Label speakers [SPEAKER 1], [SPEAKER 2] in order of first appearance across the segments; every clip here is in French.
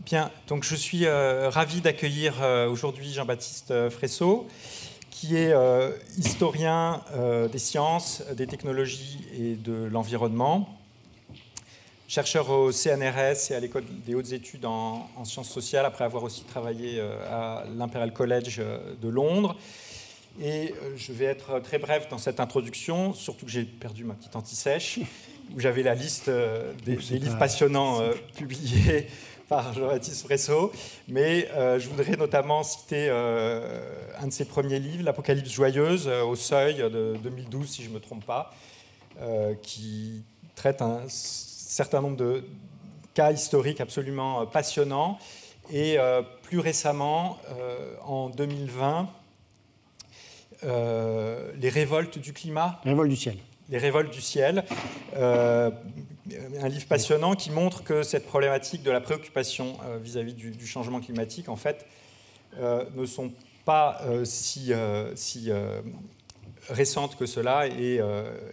[SPEAKER 1] Bien, donc je suis ravi d'accueillir aujourd'hui Jean-Baptiste Fresso, qui est historien des sciences, des technologies et de l'environnement, chercheur au CNRS et à l'École des hautes études en sciences sociales, après avoir aussi travaillé à l'Imperial College de Londres. Et je vais être très bref dans cette introduction, surtout que j'ai perdu ma petite anti-sèche, où j'avais la liste des livres passionnants publiés par Jean-Baptiste Fresso. Mais je voudrais notamment citer un de ses premiers livres, L'Apocalypse joyeuse, au Seuil de 2012, si je ne me trompe pas, qui traite un certain nombre de cas historiques absolument passionnants. Et plus récemment, en 2020, les révoltes du climat.
[SPEAKER 2] Les révoltes du ciel.
[SPEAKER 1] Les révoltes du ciel. Un livre passionnant qui montre que cette problématique de la préoccupation vis-à-vis du changement climatique, en fait, ne sont pas si récentes que cela et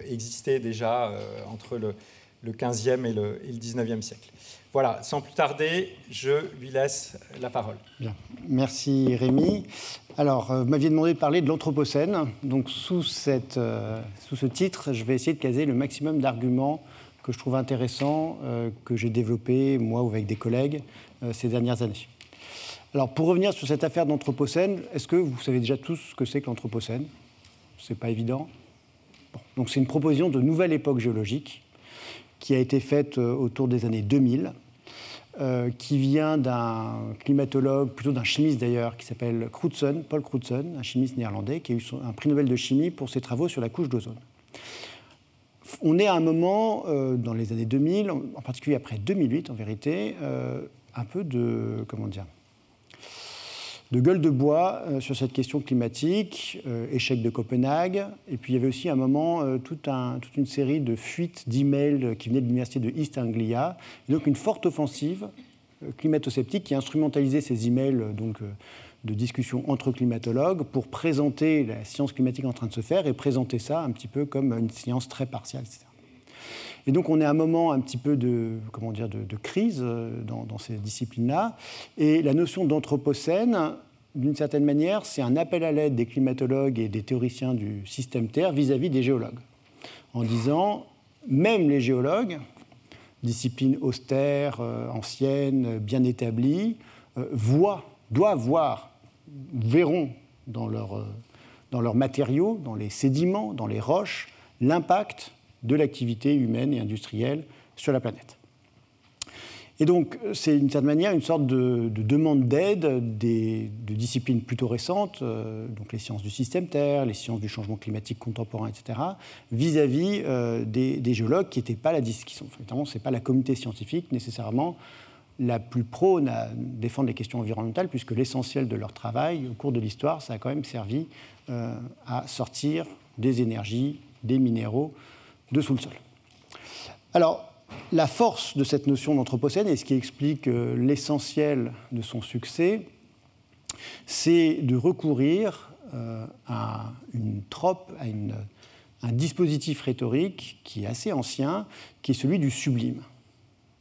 [SPEAKER 1] existaient déjà entre le 15e et le 19e siècle. Voilà, sans plus tarder, je lui laisse la parole.
[SPEAKER 2] Bien. Merci Rémi. Alors, vous m'aviez demandé de parler de l'Anthropocène. Donc, sous ce titre, je vais essayer de caser le maximum d'arguments que je trouve intéressants, que j'ai développés, moi ou avec des collègues, ces dernières années. Alors, pour revenir sur cette affaire d'Anthropocène, est-ce que vous savez déjà tous ce que c'est que l'Anthropocène ? C'est pas évident. Bon. Donc, c'est une proposition de nouvelle époque géologique qui a été faite autour des années 2000, qui vient d'un climatologue, plutôt d'un chimiste d'ailleurs, qui s'appelle Crutzen, Paul Crutzen, un chimiste néerlandais, qui a eu un prix Nobel de chimie pour ses travaux sur la couche d'ozone. On est à un moment, dans les années 2000, en particulier après 2008 en vérité, un peu de, de gueule de bois sur cette question climatique, échec de Copenhague, et puis il y avait aussi à un moment toute une série de fuites d'emails qui venaient de l'université de East Anglia, et donc une forte offensive climato-sceptique qui instrumentalisait ces emails de discussion entre climatologues pour présenter la science climatique en train de se faire et présenter ça un petit peu comme une science très partiale, etc. Et donc on est à un moment un petit peu de crise dans ces disciplines-là. Et la notion d'anthropocène, d'une certaine manière, c'est un appel à l'aide des climatologues et des théoriciens du système Terre vis-à-vis des géologues. En disant, même les géologues, discipline austère, ancienne, bien établie, verront dans leurs matériaux, dans les sédiments, dans les roches, l'impact de l'activité humaine et industrielle sur la planète. Et donc, c'est d'une certaine manière une sorte de demande d'aide de disciplines plutôt récentes, donc les sciences du système Terre, les sciences du changement climatique contemporain, etc., vis-à-vis des géologues qui n'étaient pas c'est pas la communauté scientifique nécessairement la plus prône à défendre les questions environnementales, puisque l'essentiel de leur travail, au cours de l'histoire, ça a quand même servi à sortir des énergies, des minéraux de sous le sol. Alors, la force de cette notion d'anthropocène, et ce qui explique l'essentiel de son succès, c'est de recourir à une trope, à un dispositif rhétorique qui est assez ancien, qui est celui du sublime,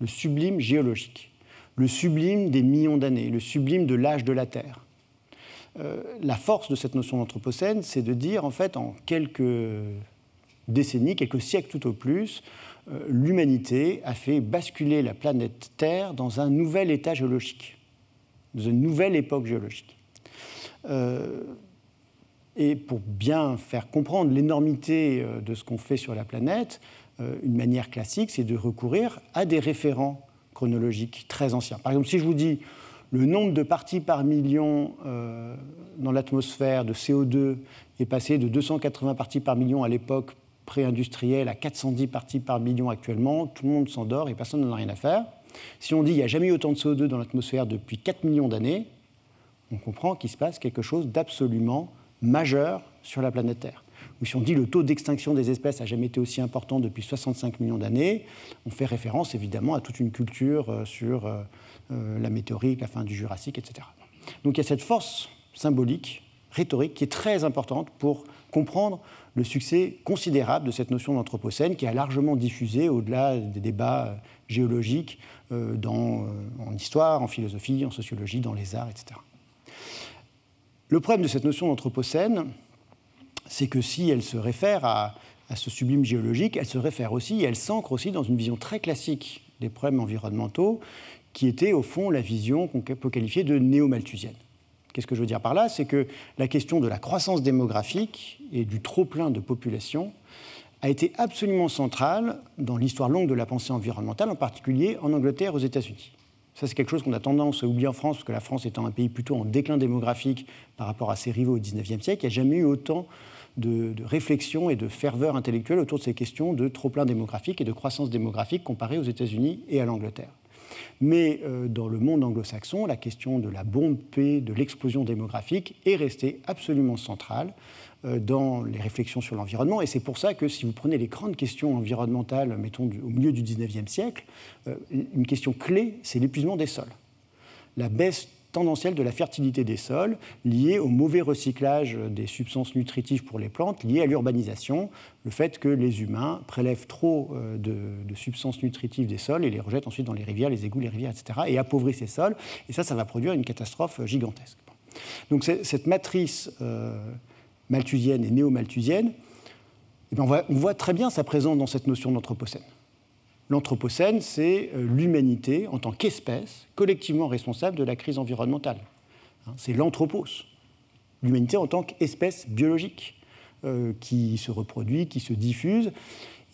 [SPEAKER 2] le sublime géologique, le sublime des millions d'années, le sublime de l'âge de la Terre. La force de cette notion d'anthropocène, c'est de dire, en fait, en quelques décennies, quelques siècles tout au plus, l'humanité a fait basculer la planète Terre dans un nouvel état géologique, dans une nouvelle époque géologique. Et pour bien faire comprendre l'énormité de ce qu'on fait sur la planète, une manière classique, c'est de recourir à des référents chronologiques très anciens. Par exemple, si je vous dis le nombre de parties par million dans l'atmosphère de CO2 est passé de 280 parties par million à l'époque pré-industrielle à 410 parties par million actuellement, tout le monde s'endort et personne n'en a rien à faire. Si on dit qu'il n'y a jamais eu autant de CO2 dans l'atmosphère depuis 4 millions d'années, on comprend qu'il se passe quelque chose d'absolument majeur sur la planète Terre. Ou si on dit le taux d'extinction des espèces n'a jamais été aussi important depuis 65 millions d'années, on fait référence évidemment à toute une culture sur la météorite, la fin du Jurassique, etc. Donc il y a cette force symbolique, rhétorique, qui est très importante pour comprendre le succès considérable de cette notion d'anthropocène qui a largement diffusé au-delà des débats géologiques en histoire, en philosophie, en sociologie, dans les arts, etc. Le problème de cette notion d'anthropocène, c'est que si elle se réfère à ce sublime géologique, elle se réfère aussi, elle s'ancre aussi dans une vision très classique des problèmes environnementaux, qui était au fond la vision qu'on peut qualifier de néo-malthusienne. Qu'est-ce que je veux dire par là? C'est que la question de la croissance démographique et du trop-plein de population a été absolument centrale dans l'histoire longue de la pensée environnementale, en particulier en Angleterre et aux États-Unis. Ça, c'est quelque chose qu'on a tendance à oublier en France, parce que la France étant un pays plutôt en déclin démographique par rapport à ses rivaux au XIXe siècle, il n'y a jamais eu autant de réflexion et de ferveur intellectuelle autour de ces questions de trop-plein démographique et de croissance démographique comparée aux États-Unis et à l'Angleterre. Mais dans le monde anglo-saxon, la question de la bombe P, de l'explosion démographique, est restée absolument centrale dans les réflexions sur l'environnement. Et c'est pour ça que si vous prenez les grandes questions environnementales, mettons au milieu du XIXe siècle, une question clé, c'est l'épuisement des sols. La baisse tendancielle de la fertilité des sols liée au mauvais recyclage des substances nutritives pour les plantes, liée à l'urbanisation, le fait que les humains prélèvent trop de substances nutritives des sols et les rejettent ensuite dans les rivières, les égouts, les rivières, etc., et appauvrissent ces sols. Et ça va produire une catastrophe gigantesque. Donc cette matrice malthusienne et néo-malthusienne, eh bien, on voit très bien sa présence dans cette notion d'anthropocène. L'anthropocène, c'est l'humanité en tant qu'espèce collectivement responsable de la crise environnementale. C'est l'anthropos, l'humanité en tant qu'espèce biologique qui se reproduit, qui se diffuse.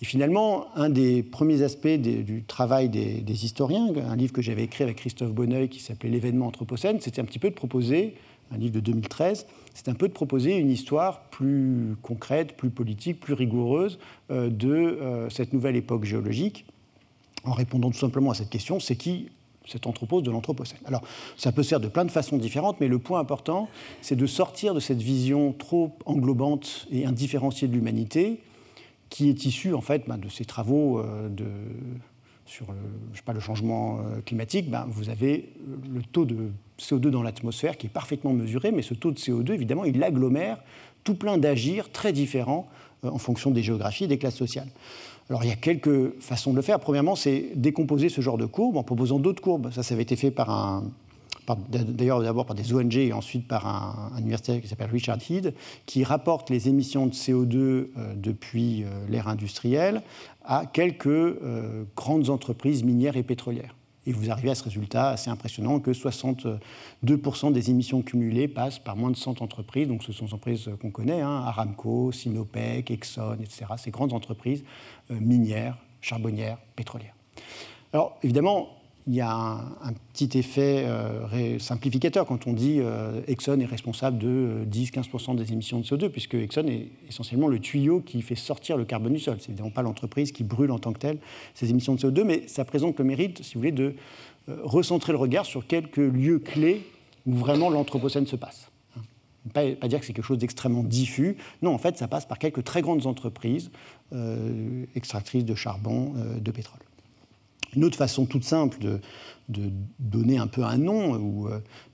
[SPEAKER 2] Et finalement, un des premiers aspects du travail des historiens, un livre que j'avais écrit avec Christophe Bonneuil qui s'appelait « L'événement anthropocène », c'était un petit peu de proposer, un livre de 2013, c'était un peu de proposer une histoire plus concrète, plus politique, plus rigoureuse de cette nouvelle époque géologique, en répondant tout simplement à cette question, c'est qui cet anthropos de l'anthropocène? Alors, ça peut se faire de plein de façons différentes, mais le point important, c'est de sortir de cette vision trop englobante et indifférenciée de l'humanité, qui est issue, en fait, de ces travaux sur le changement climatique. Vous avez le taux de CO2 dans l'atmosphère qui est parfaitement mesuré, mais ce taux de CO2, évidemment, il agglomère tout plein d'agirs très différents en fonction des géographies et des classes sociales. Alors, il y a quelques façons de le faire. Premièrement, c'est décomposer ce genre de courbes en proposant d'autres courbes. Ça avait été fait d'ailleurs d'abord par des ONG et ensuite par un universitaire qui s'appelle Richard Head, qui rapporte les émissions de CO2 depuis l'ère industrielle à quelques grandes entreprises minières et pétrolières. Et vous arrivez à ce résultat assez impressionnant que 62% des émissions cumulées passent par moins de 100 entreprises. Donc ce sont des entreprises qu'on connaît, Aramco, Sinopec, Exxon, etc. Ces grandes entreprises minières, charbonnières, pétrolières. Alors évidemment, il y a un petit effet simplificateur quand on dit Exxon est responsable de 10-15% des émissions de CO2, puisque Exxon est essentiellement le tuyau qui fait sortir le carbone du sol. Ce n'est évidemment pas l'entreprise qui brûle en tant que telle ces émissions de CO2, mais ça présente le mérite, si vous voulez, de recentrer le regard sur quelques lieux clés où vraiment l'anthropocène se passe. Pas dire que c'est quelque chose d'extrêmement diffus. Non, en fait, ça passe par quelques très grandes entreprises extractrices de charbon, de pétrole. Une autre façon toute simple de donner un peu un nom ou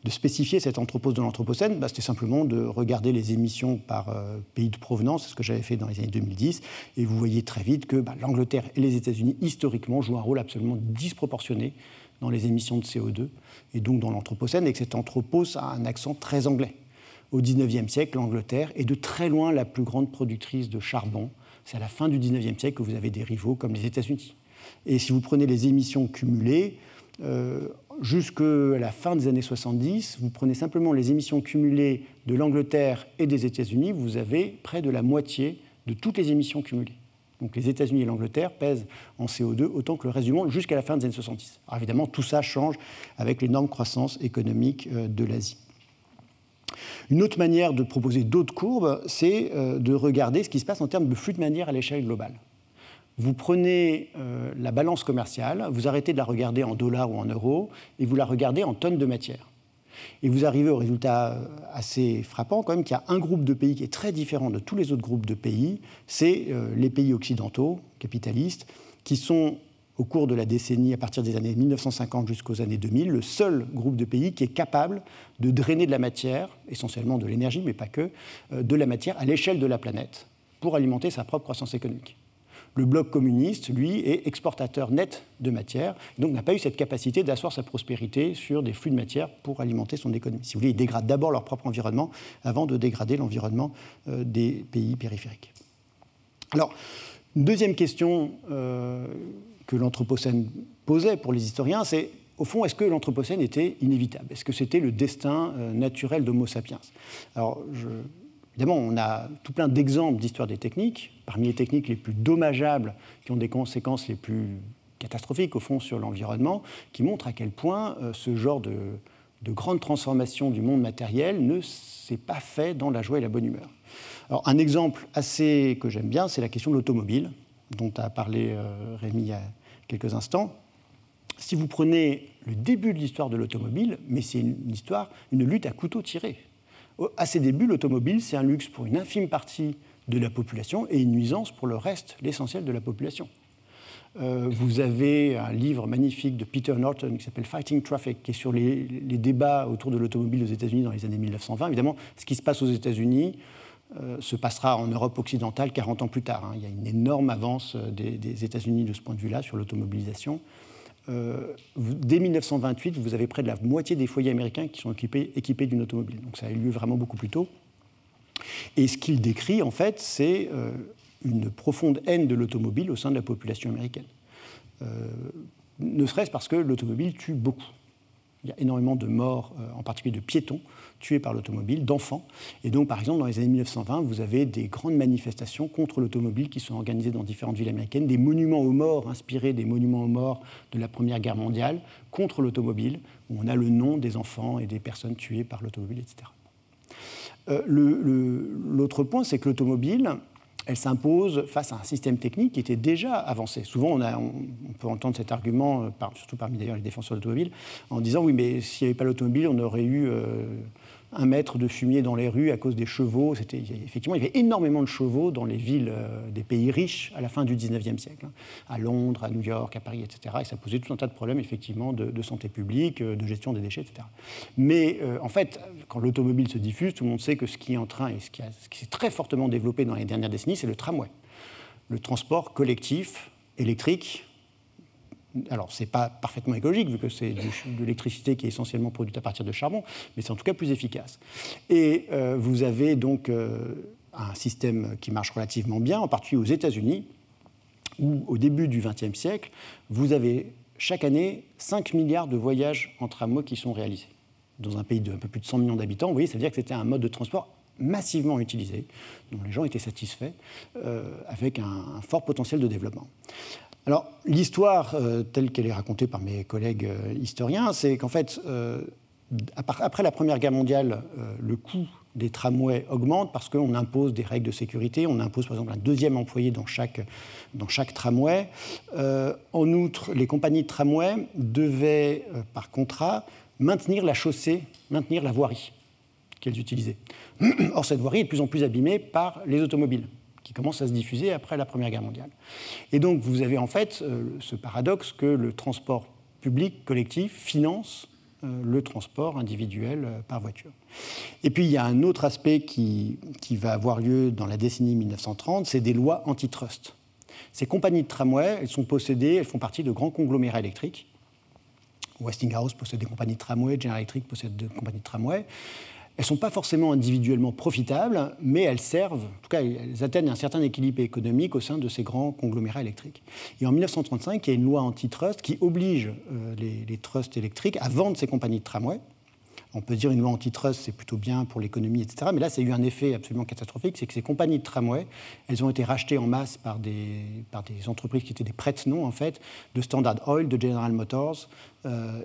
[SPEAKER 2] de spécifier cet anthropos de l'anthropocène, c'était simplement de regarder les émissions par pays de provenance, c'est ce que j'avais fait dans les années 2010, et vous voyez très vite que l'Angleterre et les États-Unis, historiquement, jouent un rôle absolument disproportionné dans les émissions de CO2, et donc dans l'anthropocène, et que cet anthropos a un accent très anglais. Au XIXe siècle, l'Angleterre est de très loin la plus grande productrice de charbon. C'est à la fin du XIXe siècle que vous avez des rivaux comme les États-Unis. Et si vous prenez les émissions cumulées, jusqu'à la fin des années 70, vous prenez simplement les émissions cumulées de l'Angleterre et des États-Unis, vous avez près de la moitié de toutes les émissions cumulées. Donc les États-Unis et l'Angleterre pèsent en CO2 autant que le reste du monde jusqu'à la fin des années 70. Alors évidemment, tout ça change avec l'énorme croissance économique de l'Asie. Une autre manière de proposer d'autres courbes, c'est de regarder ce qui se passe en termes de flux de manière à l'échelle globale. Vous prenez la balance commerciale, vous arrêtez de la regarder en dollars ou en euros, et vous la regardez en tonnes de matière. Et vous arrivez au résultat assez frappant quand même qu'il y a un groupe de pays qui est très différent de tous les autres groupes de pays, c'est les pays occidentaux, capitalistes, qui sont au cours de la décennie, à partir des années 1950 jusqu'aux années 2000, le seul groupe de pays qui est capable de drainer de la matière, essentiellement de l'énergie, mais pas que, de la matière à l'échelle de la planète pour alimenter sa propre croissance économique. Le bloc communiste, lui, est exportateur net de matière, donc n'a pas eu cette capacité d'asseoir sa prospérité sur des flux de matière pour alimenter son économie. Si vous voulez, ils dégradent d'abord leur propre environnement avant de dégrader l'environnement des pays périphériques. Alors, une deuxième question que l'Anthropocène posait pour les historiens, c'est, au fond, est-ce que l'Anthropocène était inévitable? Est-ce que c'était le destin naturel d'Homo sapiens? Alors, évidemment, on a tout plein d'exemples d'histoire des techniques. Parmi les techniques les plus dommageables, qui ont des conséquences les plus catastrophiques, au fond, sur l'environnement, qui montrent à quel point ce genre de grande transformation du monde matériel ne s'est pas fait dans la joie et la bonne humeur. Alors, un exemple assez que j'aime bien, c'est la question de l'automobile, dont a parlé Rémi il y a quelques instants. Si vous prenez le début de l'histoire de l'automobile, mais c'est une lutte à couteau tiré. À ses débuts, l'automobile, c'est un luxe pour une infime partie de la population et une nuisance pour le reste, l'essentiel de la population. Vous avez un livre magnifique de Peter Norton qui s'appelle Fighting Traffic, qui est sur les débats autour de l'automobile aux États-Unis dans les années 1920. Évidemment, ce qui se passe aux États-Unis se passera en Europe occidentale 40 ans plus tard. Il y a une énorme avance des États-Unis de ce point de vue-là sur l'automobilisation. Dès 1928, vous avez près de la moitié des foyers américains qui sont équipés d'une automobile. Donc ça a eu lieu vraiment beaucoup plus tôt. Et ce qu'il décrit, en fait, c'est une profonde haine de l'automobile au sein de la population américaine. Ne serait-ce parce que l'automobile tue beaucoup. Il y a énormément de morts, en particulier de piétons, tués par l'automobile, d'enfants. Et donc, par exemple, dans les années 1920, vous avez des grandes manifestations contre l'automobile qui sont organisées dans différentes villes américaines, des monuments aux morts inspirés des monuments aux morts de la Première Guerre mondiale contre l'automobile, où on a le nom des enfants et des personnes tuées par l'automobile, etc. L'autre point, c'est que l'automobile, elle s'impose face à un système technique qui était déjà avancé. Souvent, on peut entendre cet argument, surtout parmi d'ailleurs les défenseurs de l'automobile, en disant oui, mais s'il n'y avait pas l'automobile, on aurait eu 1 mètre de fumier dans les rues à cause des chevaux. Effectivement, il y avait énormément de chevaux dans les villes des pays riches à la fin du XIXe siècle, à Londres, à New York, à Paris, etc. Et ça posait tout un tas de problèmes, effectivement, de santé publique, de gestion des déchets, etc. Mais en fait, quand l'automobile se diffuse, tout le monde sait que ce qui est en train et ce qui s'est très fortement développé dans les dernières décennies, c'est le tramway, le transport collectif électrique. Alors, ce n'est pas parfaitement écologique, vu que c'est de l'électricité qui est essentiellement produite à partir de charbon, mais c'est en tout cas plus efficace. Et vous avez donc un système qui marche relativement bien, en particulier aux États-Unis, où au début du XXe siècle, vous avez chaque année 5 milliards de voyages en tramway qui sont réalisés. Dans un pays de un peu plus de 100 millions d'habitants, vous voyez, ça veut dire que c'était un mode de transport massivement utilisé, dont les gens étaient satisfaits, avec un fort potentiel de développement. Alors, l'histoire telle qu'elle est racontée par mes collègues historiens, c'est qu'en fait, après la Première Guerre mondiale, le coût des tramways augmente parce qu'on impose des règles de sécurité. On impose, par exemple, un 2e employé dans chaque tramway. En outre, les compagnies de tramway devaient, par contrat, maintenir la chaussée, maintenir la voirie qu'elles utilisaient. Or, cette voirie est de plus en plus abîmée par les automobiles, qui commence à se diffuser après la Première Guerre mondiale. Et donc, vous avez en fait ce paradoxe que le transport public collectif finance le transport individuel par voiture. Et puis, il y a un autre aspect qui va avoir lieu dans la décennie 1930, c'est des lois antitrust. Ces compagnies de tramway, elles sont possédées, elles font partie de grands conglomérats électriques. Westinghouse possède des compagnies de tramway, General Electric possède des compagnies de tramway. Elles ne sont pas forcément individuellement profitables, mais elles servent, en tout cas, elles atteignent un certain équilibre économique au sein de ces grands conglomérats électriques. Et en 1935, il y a une loi antitrust qui oblige les trusts électriques à vendre ces compagnies de tramway. On peut dire une loi antitrust, c'est plutôt bien pour l'économie, etc. Mais là, ça a eu un effet absolument catastrophique, c'est que ces compagnies de tramway, elles ont été rachetées en masse par des entreprises qui étaient des prête-noms, en fait, de Standard Oil, de General Motors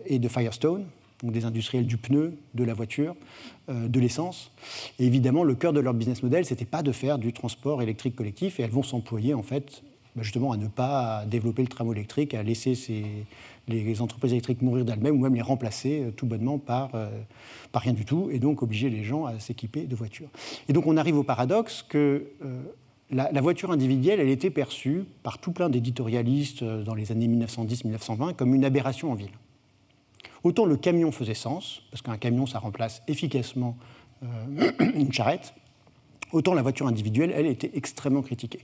[SPEAKER 2] et de Firestone, donc des industriels du pneu, de la voiture, de l'essence. Et évidemment, le cœur de leur business model, ce n'était pas de faire du transport électrique collectif, et elles vont s'employer, en fait, justement, à ne pas développer le tramway électrique, à laisser les entreprises électriques mourir d'elles-mêmes, ou même les remplacer tout bonnement par rien du tout, et donc obliger les gens à s'équiper de voitures. Et donc on arrive au paradoxe que la voiture individuelle, elle était perçue par tout plein d'éditorialistes dans les années 1910-1920 comme une aberration en ville. Autant le camion faisait sens, parce qu'un camion, ça remplace efficacement une charrette, autant la voiture individuelle, elle, était extrêmement critiquée.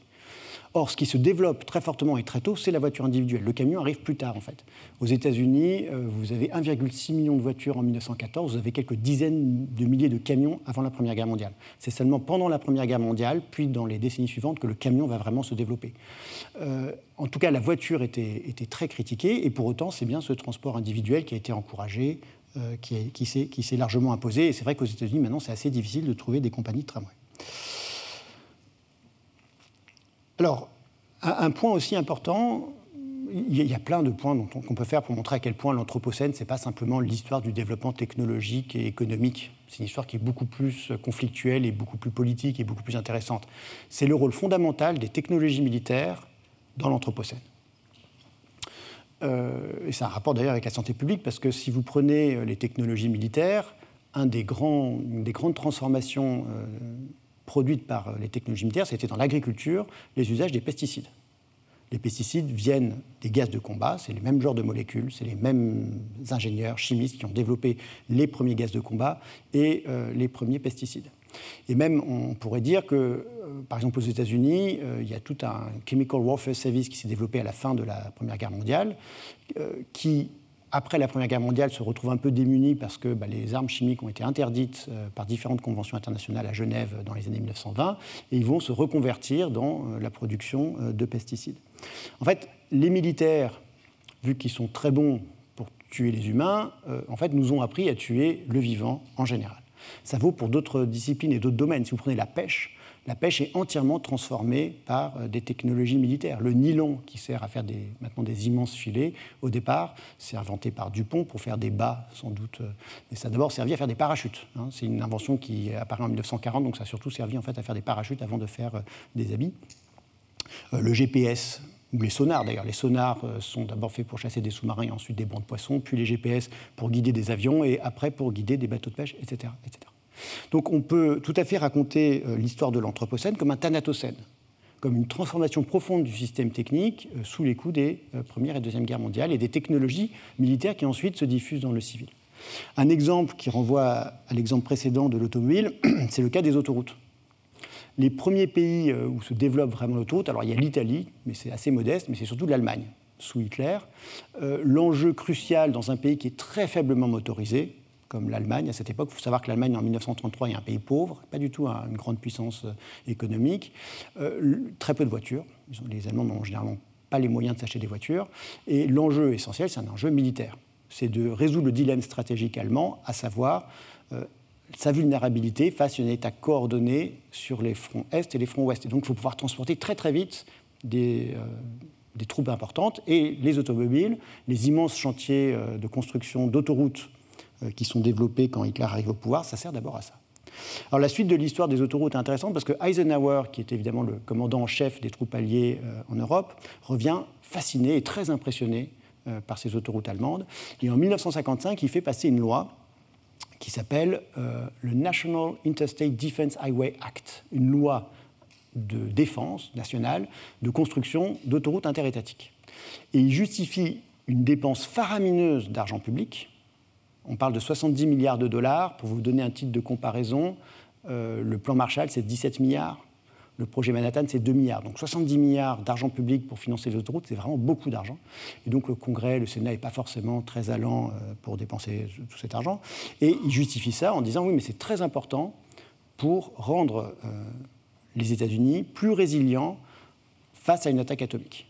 [SPEAKER 2] Or, ce qui se développe très fortement et très tôt, c'est la voiture individuelle. Le camion arrive plus tard, en fait. Aux États-Unis, vous avez 1,6 million de voitures en 1914, vous avez quelques dizaines de milliers de camions avant la Première Guerre mondiale. C'est seulement pendant la Première Guerre mondiale, puis dans les décennies suivantes, que le camion va vraiment se développer. En tout cas, la voiture était très critiquée, et pour autant, c'est bien ce transport individuel qui a été encouragé, qui s'est largement imposé. Et c'est vrai qu'aux États-Unis, maintenant, c'est assez difficile de trouver des compagnies de tramway. Alors, un point aussi important, il y a plein de points qu'on peut faire pour montrer à quel point l'Anthropocène, ce n'est pas simplement l'histoire du développement technologique et économique. C'est une histoire qui est beaucoup plus conflictuelle et beaucoup plus politique et beaucoup plus intéressante. C'est le rôle fondamental des technologies militaires dans l'Anthropocène. Et c'est un rapport d'ailleurs avec la santé publique, parce que si vous prenez les technologies militaires, une des grandes transformations produites par les technologies militaires, c'était dans l'agriculture, les usages des pesticides. Les pesticides viennent des gaz de combat, c'est les mêmes genres de molécules, c'est les mêmes ingénieurs, chimistes qui ont développé les premiers gaz de combat et les premiers pesticides. Et même, on pourrait dire que, par exemple, aux États-Unis, il y a tout un Chemical Warfare Service qui s'est développé à la fin de la Première Guerre mondiale, qui, après la Première Guerre mondiale, se retrouve un peu démuni parce que les armes chimiques ont été interdites par différentes conventions internationales à Genève dans les années 1920, et ils vont se reconvertir dans la production de pesticides. En fait, les militaires, vu qu'ils sont très bons pour tuer les humains, en fait, nous ont appris à tuer le vivant en général. Ça vaut pour d'autres disciplines et d'autres domaines. Si vous prenez la pêche est entièrement transformée par des technologies militaires. Le nylon, qui sert à faire maintenant des immenses filets, au départ, c'est inventé par Dupont pour faire des bas, sans doute. Mais ça a d'abord servi à faire des parachutes. C'est une invention qui apparaît en 1940, donc ça a surtout servi en fait, à faire des parachutes avant de faire des habits. Le GPS, ou les sonars d'ailleurs. Les sonars sont d'abord faits pour chasser des sous-marins et ensuite des bancs de poissons, puis les GPS pour guider des avions et après pour guider des bateaux de pêche, etc., etc. Donc on peut tout à fait raconter l'histoire de l'Anthropocène comme un thanatocène, comme une transformation profonde du système technique sous les coups des Première et Deuxième Guerres mondiales et des technologies militaires qui ensuite se diffusent dans le civil. Un exemple qui renvoie à l'exemple précédent de l'automobile, c'est le cas des autoroutes. Les premiers pays où se développe vraiment l'autoroute, alors il y a l'Italie, mais c'est assez modeste, mais c'est surtout l'Allemagne, sous Hitler. L'enjeu crucial dans un pays qui est très faiblement motorisé, comme l'Allemagne à cette époque. Il faut savoir que l'Allemagne, en 1933, est un pays pauvre, pas du tout une grande puissance économique, très peu de voitures. Les Allemands n'ont généralement pas les moyens de s'acheter des voitures. Et l'enjeu essentiel, c'est un enjeu militaire. C'est de résoudre le dilemme stratégique allemand, à savoir sa vulnérabilité face à une attaque coordonnée sur les fronts Est et les fronts Ouest. Et donc, il faut pouvoir transporter très très vite des troupes importantes. Et les automobiles, les immenses chantiers de construction d'autoroutes qui sont développés quand Hitler arrive au pouvoir, ça sert d'abord à ça. Alors la suite de l'histoire des autoroutes est intéressante parce que Eisenhower, qui est évidemment le commandant en chef des troupes alliées en Europe, revient fasciné et très impressionné par ces autoroutes allemandes. Et en 1955, il fait passer une loi qui s'appelle le National Interstate Defense Highway Act, une loi de défense nationale de construction d'autoroutes interétatiques. Et il justifie une dépense faramineuse d'argent public. On parle de 70 milliards de dollars. Pour vous donner un titre de comparaison, le plan Marshall, c'est 17 milliards. Le projet Manhattan, c'est 2 milliards. Donc 70 milliards d'argent public pour financer les autoroutes, c'est vraiment beaucoup d'argent. Et donc le Congrès, le Sénat n'est pas forcément très allant pour dépenser tout cet argent. Et il justifie ça en disant, oui, mais c'est très important pour rendre les États-Unis plus résilients face à une attaque atomique.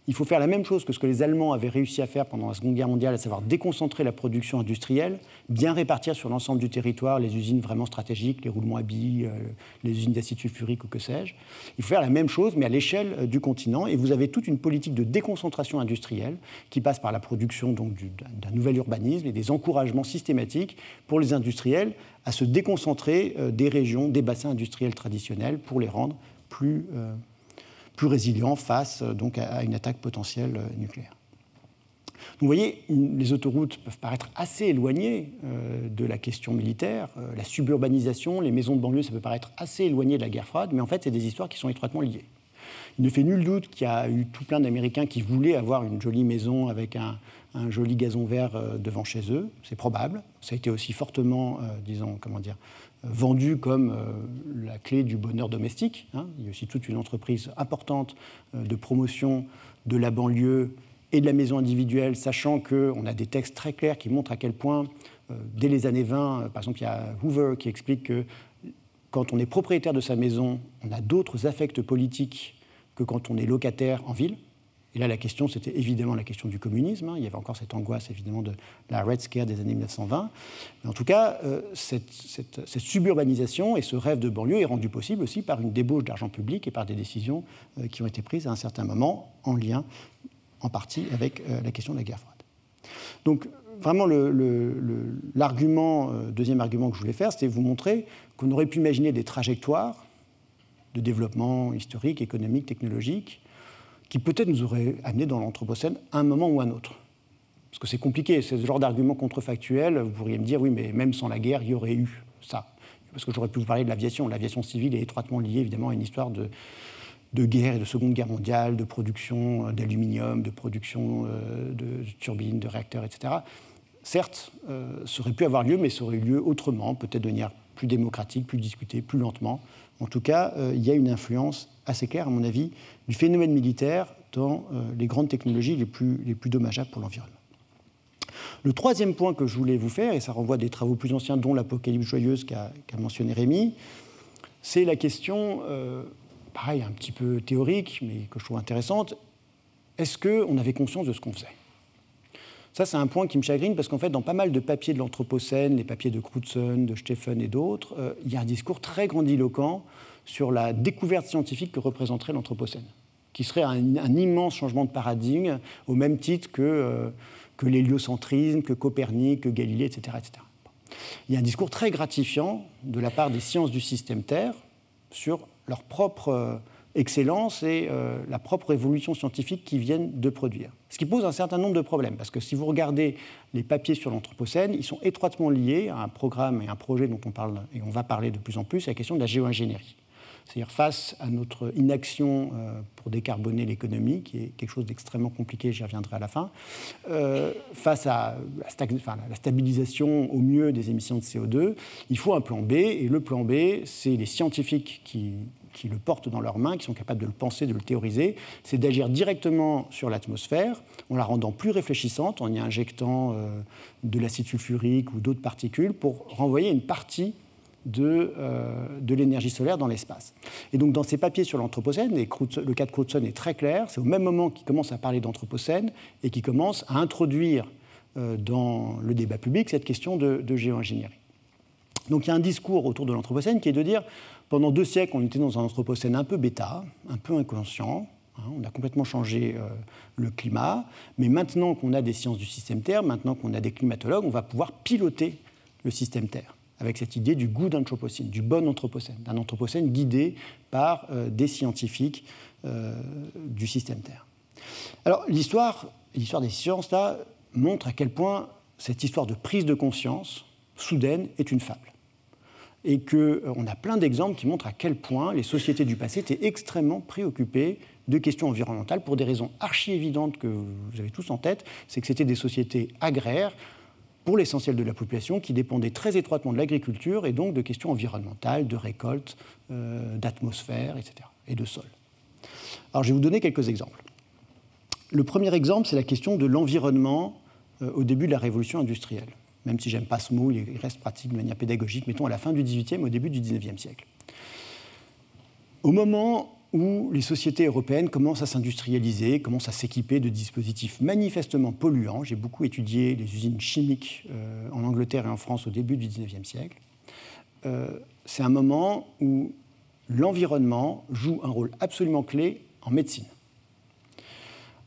[SPEAKER 2] Il faut faire la même chose que ce que les Allemands avaient réussi à faire pendant la Seconde Guerre mondiale, à savoir déconcentrer la production industrielle, bien répartir sur l'ensemble du territoire les usines vraiment stratégiques, les roulements à billes, les usines d'acide sulfurique ou que sais-je. Il faut faire la même chose, mais à l'échelle du continent. Et vous avez toute une politique de déconcentration industrielle qui passe par la production donc, d'un nouvel urbanisme et des encouragements systématiques pour les industriels à se déconcentrer des régions, des bassins industriels traditionnels pour les rendre plus résilients face donc, à une attaque potentielle nucléaire. vous voyez, les autoroutes peuvent paraître assez éloignées de la question militaire. La suburbanisation, les maisons de banlieue, ça peut paraître assez éloigné de la guerre froide, mais en fait, c'est des histoires qui sont étroitement liées. Il ne fait nul doute qu'il y a eu tout plein d'Américains qui voulaient avoir une jolie maison avec un joli gazon vert devant chez eux. C'est probable. Ça a été aussi fortement, vendu comme la clé du bonheur domestique. Il y a aussi toute une entreprise importante de promotion de la banlieue et de la maison individuelle, sachant qu'on a des textes très clairs qui montrent à quel point, dès les années 20, par exemple, il y a Hoover qui explique que quand on est propriétaire de sa maison, on a d'autres affects politiques que quand on est locataire en ville. Et là, la question, c'était évidemment la question du communisme. Il y avait encore cette angoisse, évidemment, de la Red Scare des années 1920. Mais en tout cas, cette suburbanisation et ce rêve de banlieue est rendu possible aussi par une débauche d'argent public et par des décisions qui ont été prises à un certain moment en lien, en partie, avec la question de la guerre froide. Donc, vraiment, deuxième argument que je voulais faire, c'était vous montrer qu'on aurait pu imaginer des trajectoires de développement historique, économique, technologique, qui peut-être nous auraient amenés dans l'Anthropocène à un moment ou à un autre. Parce que c'est compliqué, c'est ce genre d'argument contrefactuel. Vous pourriez me dire, oui, mais même sans la guerre, il y aurait eu ça. Parce que j'aurais pu vous parler de l'aviation. L'aviation civile est étroitement liée, évidemment, à une histoire de guerre et de Seconde Guerre mondiale, de production d'aluminium, de production de turbines, de réacteurs, etc. Certes, ça aurait pu avoir lieu, mais ça aurait eu lieu autrement, peut-être de manière plus démocratique, plus discutée, plus lentement. En tout cas, il y a une influence assez claire, à mon avis, du phénomène militaire dans les grandes technologies les plus dommageables pour l'environnement. Le troisième point que je voulais vous faire, et ça renvoie à des travaux plus anciens, dont l'Apocalypse joyeuse qu'a mentionné Rémi, c'est la question, pareil, un petit peu théorique, mais que je trouve intéressante. Est-ce qu'on avait conscience de ce qu'on faisait ? Ça, c'est un point qui me chagrine parce qu'en fait, dans pas mal de papiers de l'Anthropocène, les papiers de Crutzen, de Steffen et d'autres, il y a un discours très grandiloquent sur la découverte scientifique que représenterait l'Anthropocène, qui serait un immense changement de paradigme, au même titre que l'héliocentrisme, que Copernic, que Galilée, etc., etc. Il y a un discours très gratifiant de la part des sciences du système Terre sur leur propre excellence et la propre évolution scientifique qu'ils viennent de produire. Ce qui pose un certain nombre de problèmes, parce que si vous regardez les papiers sur l'Anthropocène, ils sont étroitement liés à un programme et un projet dont on parle, et on va parler de plus en plus, c'est la question de la géo-ingénierie. C'est-à-dire face à notre inaction pour décarboner l'économie, qui est quelque chose d'extrêmement compliqué, j'y reviendrai à la fin, face à la stabilisation au mieux des émissions de CO2, il faut un plan B, et le plan B, c'est les scientifiques qui le portent dans leurs mains, qui sont capables de le penser, de le théoriser, c'est d'agir directement sur l'atmosphère, en la rendant plus réfléchissante, en y injectant de l'acide sulfurique ou d'autres particules, pour renvoyer une partie de l'énergie solaire dans l'espace. Et donc, dans ces papiers sur l'Anthropocène, le cas de Crutzen est très clair, c'est au même moment qu'il commence à parler d'Anthropocène et qu'il commence à introduire dans le débat public cette question de géo-ingénierie. Donc, il y a un discours autour de l'Anthropocène qui est de dire, pendant 2 siècles, on était dans un Anthropocène un peu bêta, un peu inconscient, on a complètement changé le climat, mais maintenant qu'on a des sciences du système Terre, maintenant qu'on a des climatologues, on va pouvoir piloter le système Terre, avec cette idée du good Anthropocène, du bon Anthropocène, d'un Anthropocène guidé par des scientifiques du système Terre. Alors, l'histoire des sciences, là, montre à quel point cette histoire de prise de conscience soudaine est une fable. Et qu'on a plein d'exemples qui montrent à quel point les sociétés du passé étaient extrêmement préoccupées de questions environnementales pour des raisons archi-évidentes que vous avez tous en tête, c'est que c'était des sociétés agraires, pour l'essentiel de la population, qui dépendaient très étroitement de l'agriculture et donc de questions environnementales, de récolte, d'atmosphère, etc., et de sol. Alors, je vais vous donner quelques exemples. Le premier exemple, c'est la question de l'environnement au début de la révolution industrielle. Même si j'aime pas ce mot, il reste pratique de manière pédagogique, mettons à la fin du XVIIIe, au début du XIXe siècle. Au moment où les sociétés européennes commencent à s'industrialiser, commencent à s'équiper de dispositifs manifestement polluants, j'ai beaucoup étudié les usines chimiques en Angleterre et en France au début du XIXe siècle, c'est un moment où l'environnement joue un rôle absolument clé en médecine.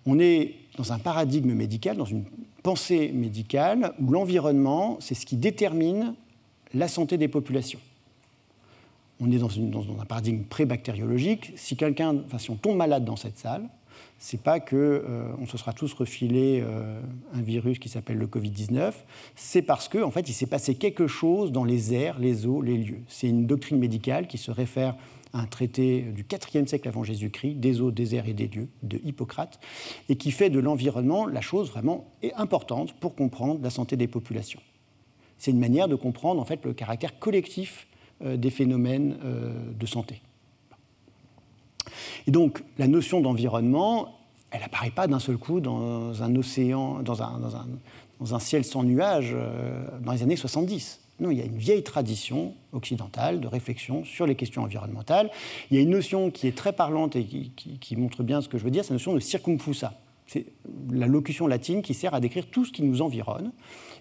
[SPEAKER 2] On est dans un paradigme médical, dans une pensée médicale, où l'environnement, c'est ce qui détermine la santé des populations. On est dans un paradigme pré-bactériologique. Si on tombe malade dans cette salle, Ce n'est pas qu'on se sera tous refilé un virus qui s'appelle le Covid-19, c'est parce qu'en fait, il s'est passé quelque chose dans les airs, les eaux, les lieux. C'est une doctrine médicale qui se réfère à un traité du IVe siècle avant Jésus-Christ, des eaux, des airs et des lieux, de Hippocrate, et qui fait de l'environnement la chose vraiment importante pour comprendre la santé des populations. C'est une manière de comprendre en fait, le caractère collectif des phénomènes de santé. Et donc, la notion d'environnement, elle n'apparaît pas d'un seul coup dans un océan, dans un ciel sans nuages dans les années 70. Non, il y a une vieille tradition occidentale de réflexion sur les questions environnementales. Il y a une notion qui est très parlante et qui montre bien ce que je veux dire, c'est la notion de circumfusa. C'est la locution latine qui sert à décrire tout ce qui nous environne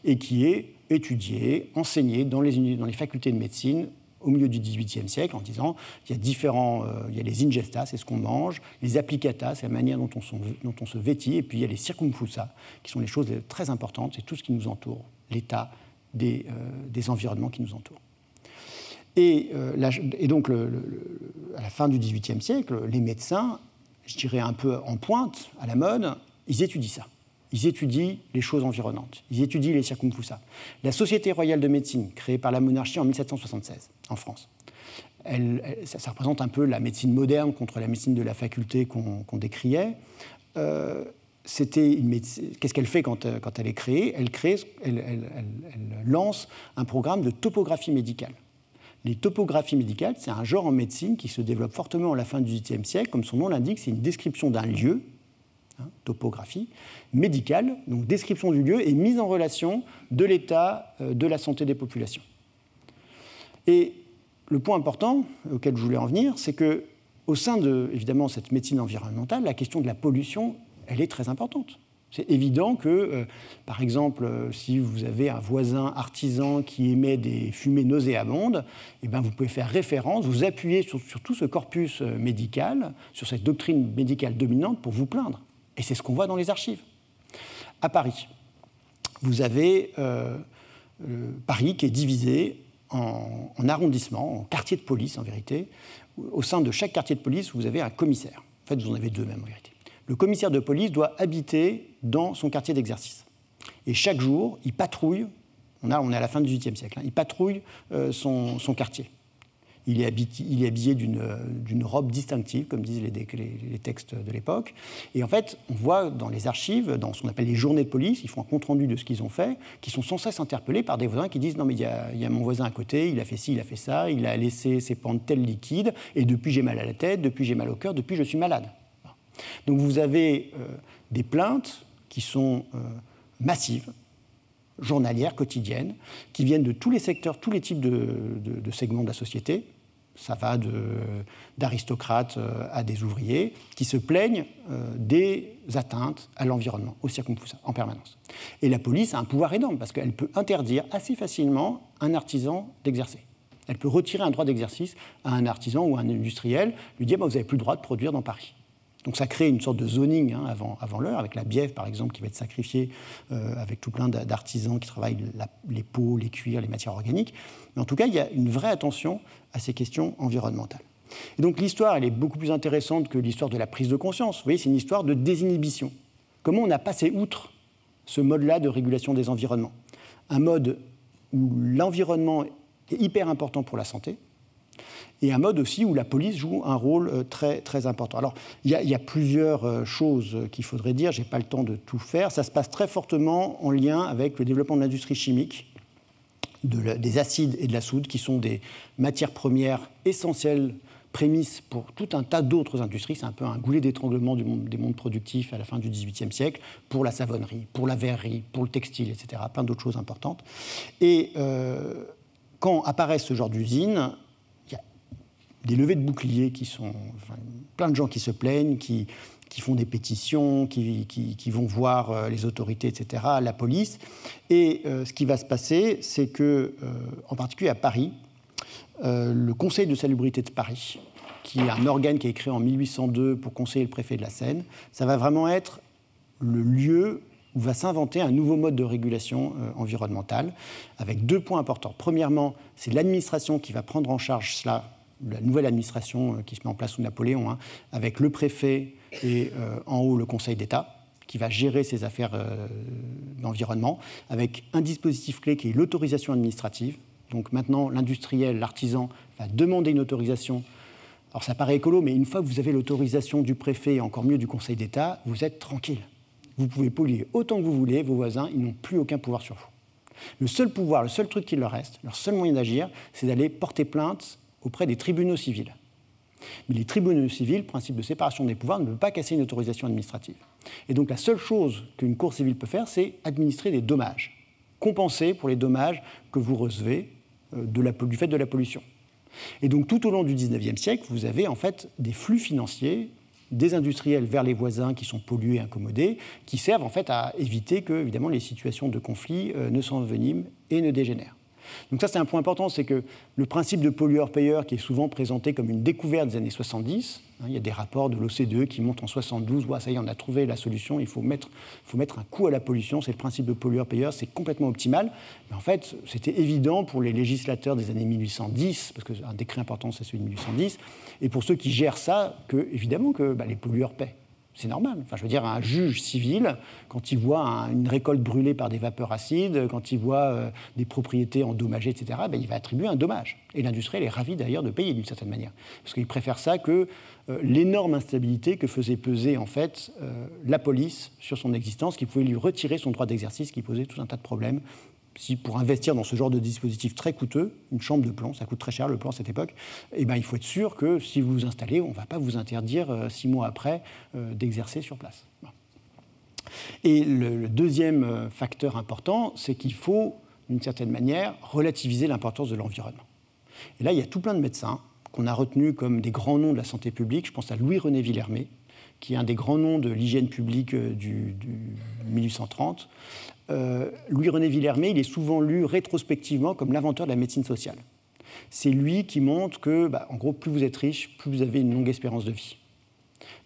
[SPEAKER 2] et qui est étudié, enseigné dans les facultés de médecine au milieu du XVIIIe siècle, en disant il y a les ingestas, c'est ce qu'on mange, les applicata, c'est la manière dont on se vêtit, et puis il y a les circumfusa, qui sont les choses très importantes, c'est tout ce qui nous entoure, l'état des environnements qui nous entourent. Et donc, à la fin du XVIIIe siècle, les médecins, je dirais un peu en pointe, à la mode, ils étudient ça. Ils étudient les choses environnantes, ils étudient les circumfusa. La Société royale de médecine, créée par la monarchie en 1776, en France, ça représente un peu la médecine moderne contre la médecine de la faculté qu'on décriait. Qu'est-ce qu'elle fait quand elle est créée ? Elle lance un programme de topographie médicale. Les topographies médicales, c'est un genre en médecine qui se développe fortement à la fin du XVIIIe siècle. Comme son nom l'indique, c'est une description d'un lieu, topographie médicale, donc description du lieu et mise en relation de l'état de la santé des populations. Et le point important auquel je voulais en venir, c'est qu'au sein de, évidemment, cette médecine environnementale, la question de la pollution, elle est très importante. C'est évident que, par exemple, si vous avez un voisin artisan qui émet des fumées nauséabondes, eh bien, vous pouvez faire référence, vous appuyer sur tout ce corpus médical, sur cette doctrine médicale dominante pour vous plaindre. Et c'est ce qu'on voit dans les archives. À Paris, vous avez Paris qui est divisé en arrondissements, en quartiers de police en vérité. Au sein de chaque quartier de police, vous avez un commissaire. En fait, vous en avez deux même en vérité. Le commissaire de police doit habiter dans son quartier d'exercice. Et chaque jour, il patrouille, on est à la fin du XVIIIe siècle, il patrouille son quartier. Il est habillé d'une robe distinctive, comme disent les textes de l'époque. Et en fait, on voit dans les archives, dans ce qu'on appelle les journées de police, ils font un compte-rendu de ce qu'ils ont fait, qui sont sans cesse interpellés par des voisins qui disent « Non, mais il y a mon voisin à côté, il a fait ci, il a fait ça, il a laissé s'épandre tel liquide, et depuis j'ai mal à la tête, depuis j'ai mal au cœur, depuis je suis malade. » Donc vous avez des plaintes qui sont massives, journalières, quotidiennes, qui viennent de tous les secteurs, tous les types de segments de la société. Ça va d'aristocrates à des ouvriers qui se plaignent des atteintes à l'environnement, au circumfusa, en permanence. Et la police a un pouvoir énorme parce qu'elle peut interdire assez facilement un artisan d'exercer. Elle peut retirer un droit d'exercice à un artisan ou à un industriel, lui dire « Vous n'avez plus le droit de produire dans Paris ». Donc ça crée une sorte de zoning avant l'heure, avec la bièvre par exemple qui va être sacrifiée, avec tout plein d'artisans qui travaillent les peaux, les cuirs, les matières organiques. Mais en tout cas, il y a une vraie attention à ces questions environnementales. Et donc l'histoire, elle est beaucoup plus intéressante que l'histoire de la prise de conscience. Vous voyez, c'est une histoire de désinhibition. Comment on a passé outre ce mode-là de régulation des environnements ? Un mode où l'environnement est hyper important pour la santé, et un mode aussi où la police joue un rôle très, très important. Alors, il y a plusieurs choses qu'il faudrait dire, je n'ai pas le temps de tout faire. Ça se passe très fortement en lien avec le développement de l'industrie chimique, des acides et de la soude, qui sont des matières premières essentielles, prémices pour tout un tas d'autres industries. C'est un peu un goulet d'étranglement des mondes productifs à la fin du XVIIIe siècle, pour la savonnerie, pour la verrerie, pour le textile, etc. Plein d'autres choses importantes. Et quand apparaissent ce genre d'usines, des levées de boucliers qui sont... plein de gens qui se plaignent, qui font des pétitions, qui vont voir les autorités, etc., la police. Et ce qui va se passer, c'est que, en particulier à Paris, le Conseil de salubrité de Paris, qui est un organe qui est créé en 1802 pour conseiller le préfet de la Seine, ça va vraiment être le lieu où va s'inventer un nouveau mode de régulation environnementale, avec deux points importants. Premièrement, c'est l'administration qui va prendre en charge cela la nouvelle administration qui se met en place sous Napoléon, avec le préfet et en haut le Conseil d'État, qui va gérer ces affaires d'environnement, avec un dispositif clé qui est l'autorisation administrative. Donc maintenant, l'industriel, l'artisan va demander une autorisation. Alors ça paraît écolo, mais une fois que vous avez l'autorisation du préfet et encore mieux du Conseil d'État, vous êtes tranquille. Vous pouvez polluer autant que vous voulez, vos voisins, ils n'ont plus aucun pouvoir sur vous. Le seul pouvoir, le seul truc qui leur reste, leur seul moyen d'agir, c'est d'aller porter plainte auprès des tribunaux civils. Mais les tribunaux civils, principe de séparation des pouvoirs, ne peuvent pas casser une autorisation administrative. Et donc la seule chose qu'une cour civile peut faire, c'est administrer des dommages, compenser pour les dommages que vous recevez du fait de la pollution. Et donc tout au long du XIXe siècle, vous avez en fait des flux financiers des industriels vers les voisins qui sont pollués, incommodés, qui servent en fait à éviter que, évidemment, les situations de conflit ne s'enveniment et ne dégénèrent. Donc ça, c'est un point important, c'est que le principe de pollueur-payeur, qui est souvent présenté comme une découverte des années 70, il y a des rapports de l'OCDE qui montrent en 72, ça y est, on a trouvé la solution, il faut mettre un coup à la pollution, c'est le principe de pollueur-payeur, c'est complètement optimal. Mais en fait, c'était évident pour les législateurs des années 1810, parce qu'un décret important, c'est celui de 1810, et pour ceux qui gèrent ça, évidemment que les pollueurs paient. C'est normal. Enfin, je veux dire, un juge civil, quand il voit une récolte brûlée par des vapeurs acides, quand il voit des propriétés endommagées, etc., il va attribuer un dommage. Et l'industriel est ravi d'ailleurs de payer d'une certaine manière. Parce qu'il préfère ça que l'énorme instabilité que faisait peser en fait la police sur son existence, qui pouvait lui retirer son droit d'exercice, qui posait tout un tas de problèmes. Si pour investir dans ce genre de dispositif très coûteux, une chambre de plomb, ça coûte très cher le plomb à cette époque, il faut être sûr que si vous vous installez, on ne va pas vous interdire 6 mois après d'exercer sur place. Et le deuxième facteur important, c'est qu'il faut, d'une certaine manière, relativiser l'importance de l'environnement. Et là, il y a tout plein de médecins qu'on a retenus comme des grands noms de la santé publique. Je pense à Louis-René Villermé, qui est un des grands noms de l'hygiène publique du 1830. Louis-René Villermé, il est souvent lu rétrospectivement comme l'inventeur de la médecine sociale. C'est lui qui montre que, en gros, plus vous êtes riche, plus vous avez une longue espérance de vie.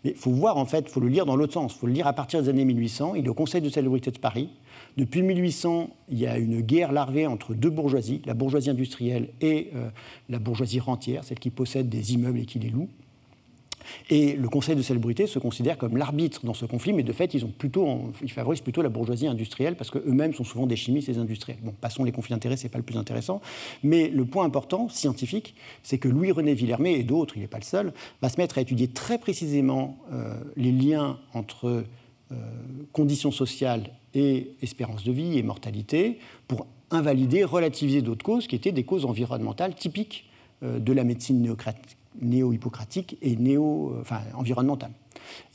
[SPEAKER 2] Mais il faut voir, en fait, il faut le lire dans l'autre sens. Il faut le lire à partir des années 1800. Il est au Conseil de salubrité de Paris. Depuis 1800, il y a une guerre larvée entre deux bourgeoisies, la bourgeoisie industrielle et la bourgeoisie rentière, celle qui possède des immeubles et qui les loue. Et le Conseil de salubrité se considère comme l'arbitre dans ce conflit, mais de fait, ils favorisent plutôt la bourgeoisie industrielle parce qu'eux-mêmes sont souvent des chimistes et des industriels. Bon, passons les conflits d'intérêts, ce n'est pas le plus intéressant. Mais le point important, scientifique, c'est que Louis-René Villermé et d'autres, il n'est pas le seul, va se mettre à étudier très précisément les liens entre conditions sociales et espérance de vie et mortalité pour invalider, relativiser d'autres causes qui étaient des causes environnementales typiques de la médecine néo-hippocratique et environnementale.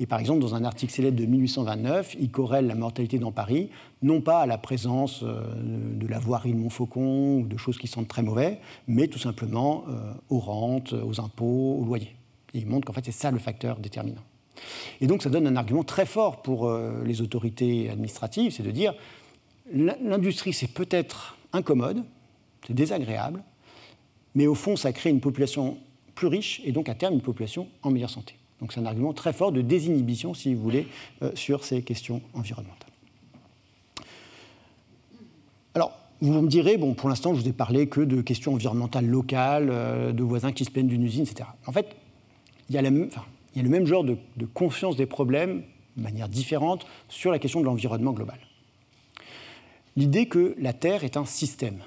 [SPEAKER 2] Et par exemple, dans un article célèbre de 1829, il corrèle la mortalité dans Paris, non pas à la présence de la voirie de Montfaucon ou de choses qui sentent très mauvais, mais tout simplement aux rentes, aux impôts, aux loyers. Et il montre qu'en fait, c'est ça le facteur déterminant. Et donc, ça donne un argument très fort pour les autorités administratives, c'est de dire l'industrie, c'est peut-être incommode, c'est désagréable, mais au fond, ça crée une population plus riche et donc à terme une population en meilleure santé. Donc c'est un argument très fort de désinhibition, si vous voulez, sur ces questions environnementales. Alors, vous me direz, pour l'instant, je vous ai parlé que de questions environnementales locales, de voisins qui se plaignent d'une usine, etc. En fait, il y a le même genre de conscience des problèmes, de manière différente, sur la question de l'environnement global. L'idée que la Terre est un système,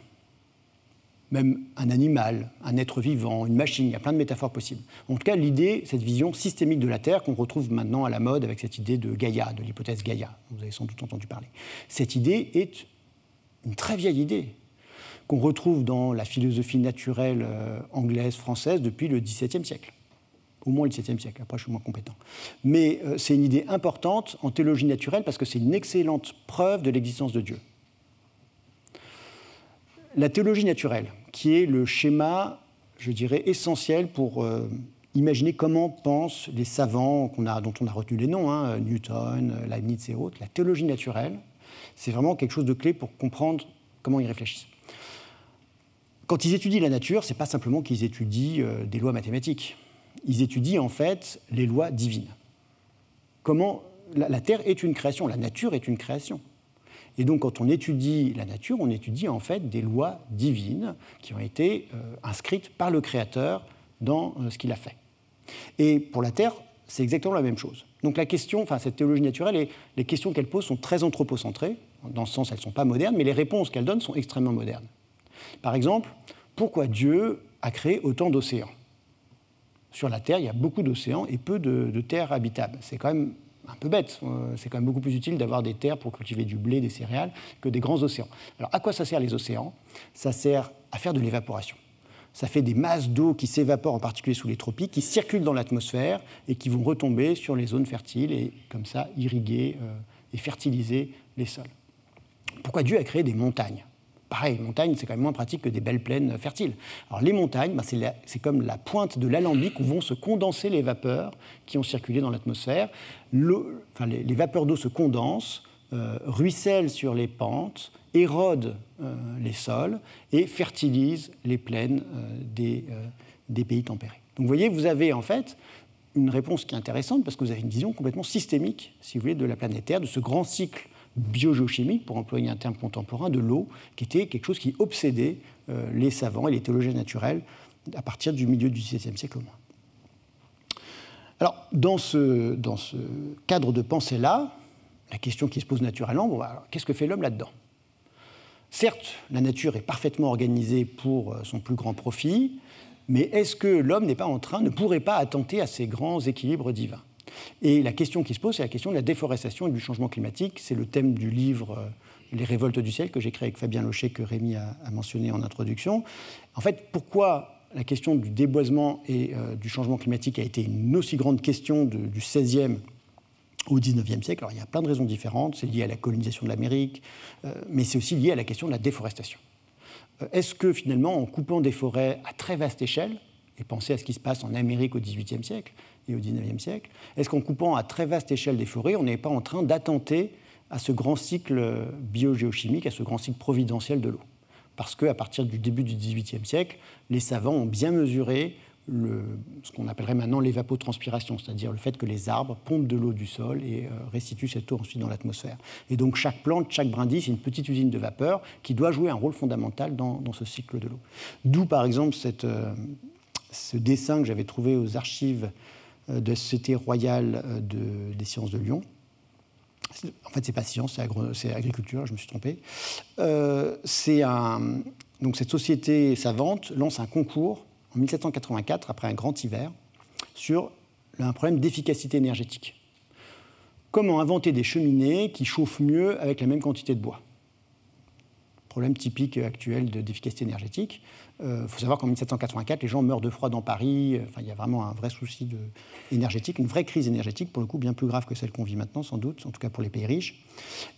[SPEAKER 2] même un animal, un être vivant, une machine, il y a plein de métaphores possibles. En tout cas, l'idée, cette vision systémique de la Terre qu'on retrouve maintenant à la mode avec cette idée de Gaïa, de l'hypothèse Gaïa, vous avez sans doute entendu parler. Cette idée est une très vieille idée qu'on retrouve dans la philosophie naturelle anglaise, française depuis le XVIIe siècle. Au moins le XVIIe siècle, après je suis moins compétent. Mais c'est une idée importante en théologie naturelle parce que c'est une excellente preuve de l'existence de Dieu. La théologie naturelle, qui est le schéma, je dirais, essentiel pour imaginer comment pensent les savants dont on a retenu les noms, Newton, Leibniz et autres. La théologie naturelle, c'est vraiment quelque chose de clé pour comprendre comment ils réfléchissent. Quand ils étudient la nature, ce n'est pas simplement qu'ils étudient des lois mathématiques. Ils étudient en fait les lois divines. Comment la Terre est une création, la nature est une création. Et donc, quand on étudie la nature, on étudie en fait des lois divines qui ont été inscrites par le Créateur dans ce qu'il a fait. Et pour la Terre, c'est exactement la même chose. Donc la question, cette théologie naturelle, et les questions qu'elle pose sont très anthropocentrées, dans ce sens elles ne sont pas modernes, mais les réponses qu'elle donne sont extrêmement modernes. Par exemple, pourquoi Dieu a créé autant d'océans ? Sur la Terre, il y a beaucoup d'océans et peu de terres habitables. C'est quand même un peu bête. C'est quand même beaucoup plus utile d'avoir des terres pour cultiver du blé, des céréales, que des grands océans. Alors, à quoi ça sert les océans ? Ça sert à faire de l'évaporation. Ça fait des masses d'eau qui s'évaporent, en particulier sous les tropiques, qui circulent dans l'atmosphère et qui vont retomber sur les zones fertiles et, comme ça, irriguer et fertiliser les sols. Pourquoi Dieu a créé des montagnes ? Pareil, les montagnes, c'est quand même moins pratique que des belles plaines fertiles. Alors les montagnes, c'est comme la pointe de l'alambic où vont se condenser les vapeurs qui ont circulé dans l'atmosphère. Les vapeurs d'eau se condensent, ruissellent sur les pentes, érodent les sols et fertilisent les plaines des pays tempérés. Donc vous voyez, vous avez en fait une réponse qui est intéressante parce que vous avez une vision complètement systémique, si vous voulez, de la planète Terre, de ce grand cycle biogéochimique, pour employer un terme contemporain, de l'eau, qui était quelque chose qui obsédait les savants et les théologiens naturels à partir du milieu du XVIIe siècle au moins. Alors, dans ce cadre de pensée-là, la question qui se pose naturellement, qu'est-ce que fait l'homme là-dedans ? Certes, la nature est parfaitement organisée pour son plus grand profit, mais est-ce que l'homme ne pourrait pas attenter à ces grands équilibres divins ? Et la question qui se pose, c'est la question de la déforestation et du changement climatique. C'est le thème du livre « Les révoltes du ciel » que j'ai créé avec Fabien Locher, que Rémi a mentionné en introduction. En fait, pourquoi la question du déboisement et du changement climatique a été une aussi grande question du XVIe au XIXe siècle ? Alors, il y a plein de raisons différentes. C'est lié à la colonisation de l'Amérique, mais c'est aussi lié à la question de la déforestation. Est-ce que, finalement, en coupant des forêts à très vaste échelle, et pensez à ce qui se passe en Amérique au XVIIIe siècle et au XIXe siècle, est-ce qu'en coupant à très vaste échelle des forêts, on n'est pas en train d'attenter à ce grand cycle biogéochimique, à ce grand cycle providentiel de l'eau ? Parce qu'à partir du début du XVIIIe siècle, les savants ont bien mesuré ce qu'on appellerait maintenant l'évapotranspiration, c'est-à-dire le fait que les arbres pompent de l'eau du sol et restituent cette eau ensuite dans l'atmosphère. Et donc chaque plante, chaque brindille, c'est une petite usine de vapeur qui doit jouer un rôle fondamental dans ce cycle de l'eau. D'où, par exemple, ce dessin que j'avais trouvé aux archives de la Société royale des sciences de Lyon. En fait, c'est pas science, c'est agriculture, je me suis trompé. Donc cette société savante lance un concours en 1784, après un grand hiver, sur un problème d'efficacité énergétique. Comment inventer des cheminées qui chauffent mieux avec la même quantité de bois ? Problème typique actuel d'efficacité énergétique. Il faut savoir qu'en 1784, les gens meurent de froid dans Paris. Il y a vraiment un vrai souci énergétique, une vraie crise énergétique, pour le coup, bien plus grave que celle qu'on vit maintenant, sans doute, en tout cas pour les pays riches.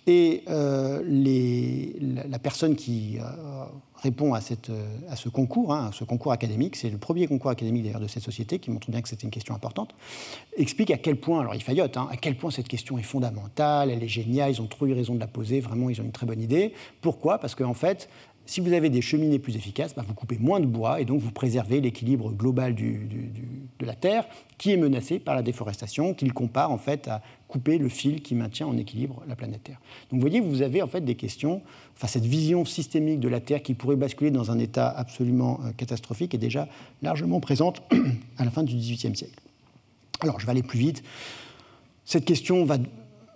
[SPEAKER 2] Et la personne qui répond à ce concours, ce concours académique, c'est le premier concours académique d'ailleurs de cette société, qui montre bien que c'était une question importante, explique à quel point, alors il faillote, à quel point cette question est fondamentale, elle est géniale, ils ont trop eu raison de la poser, vraiment ils ont une très bonne idée. Pourquoi ? Parce qu'en fait, si vous avez des cheminées plus efficaces, vous coupez moins de bois et donc vous préservez l'équilibre global de la Terre qui est menacé par la déforestation, qu'il compare en fait à couper le fil qui maintient en équilibre la planète Terre. Donc vous voyez, vous avez en fait des questions, cette vision systémique de la Terre qui pourrait basculer dans un état absolument catastrophique est déjà largement présente à la fin du XVIIIe siècle. Alors je vais aller plus vite. Cette question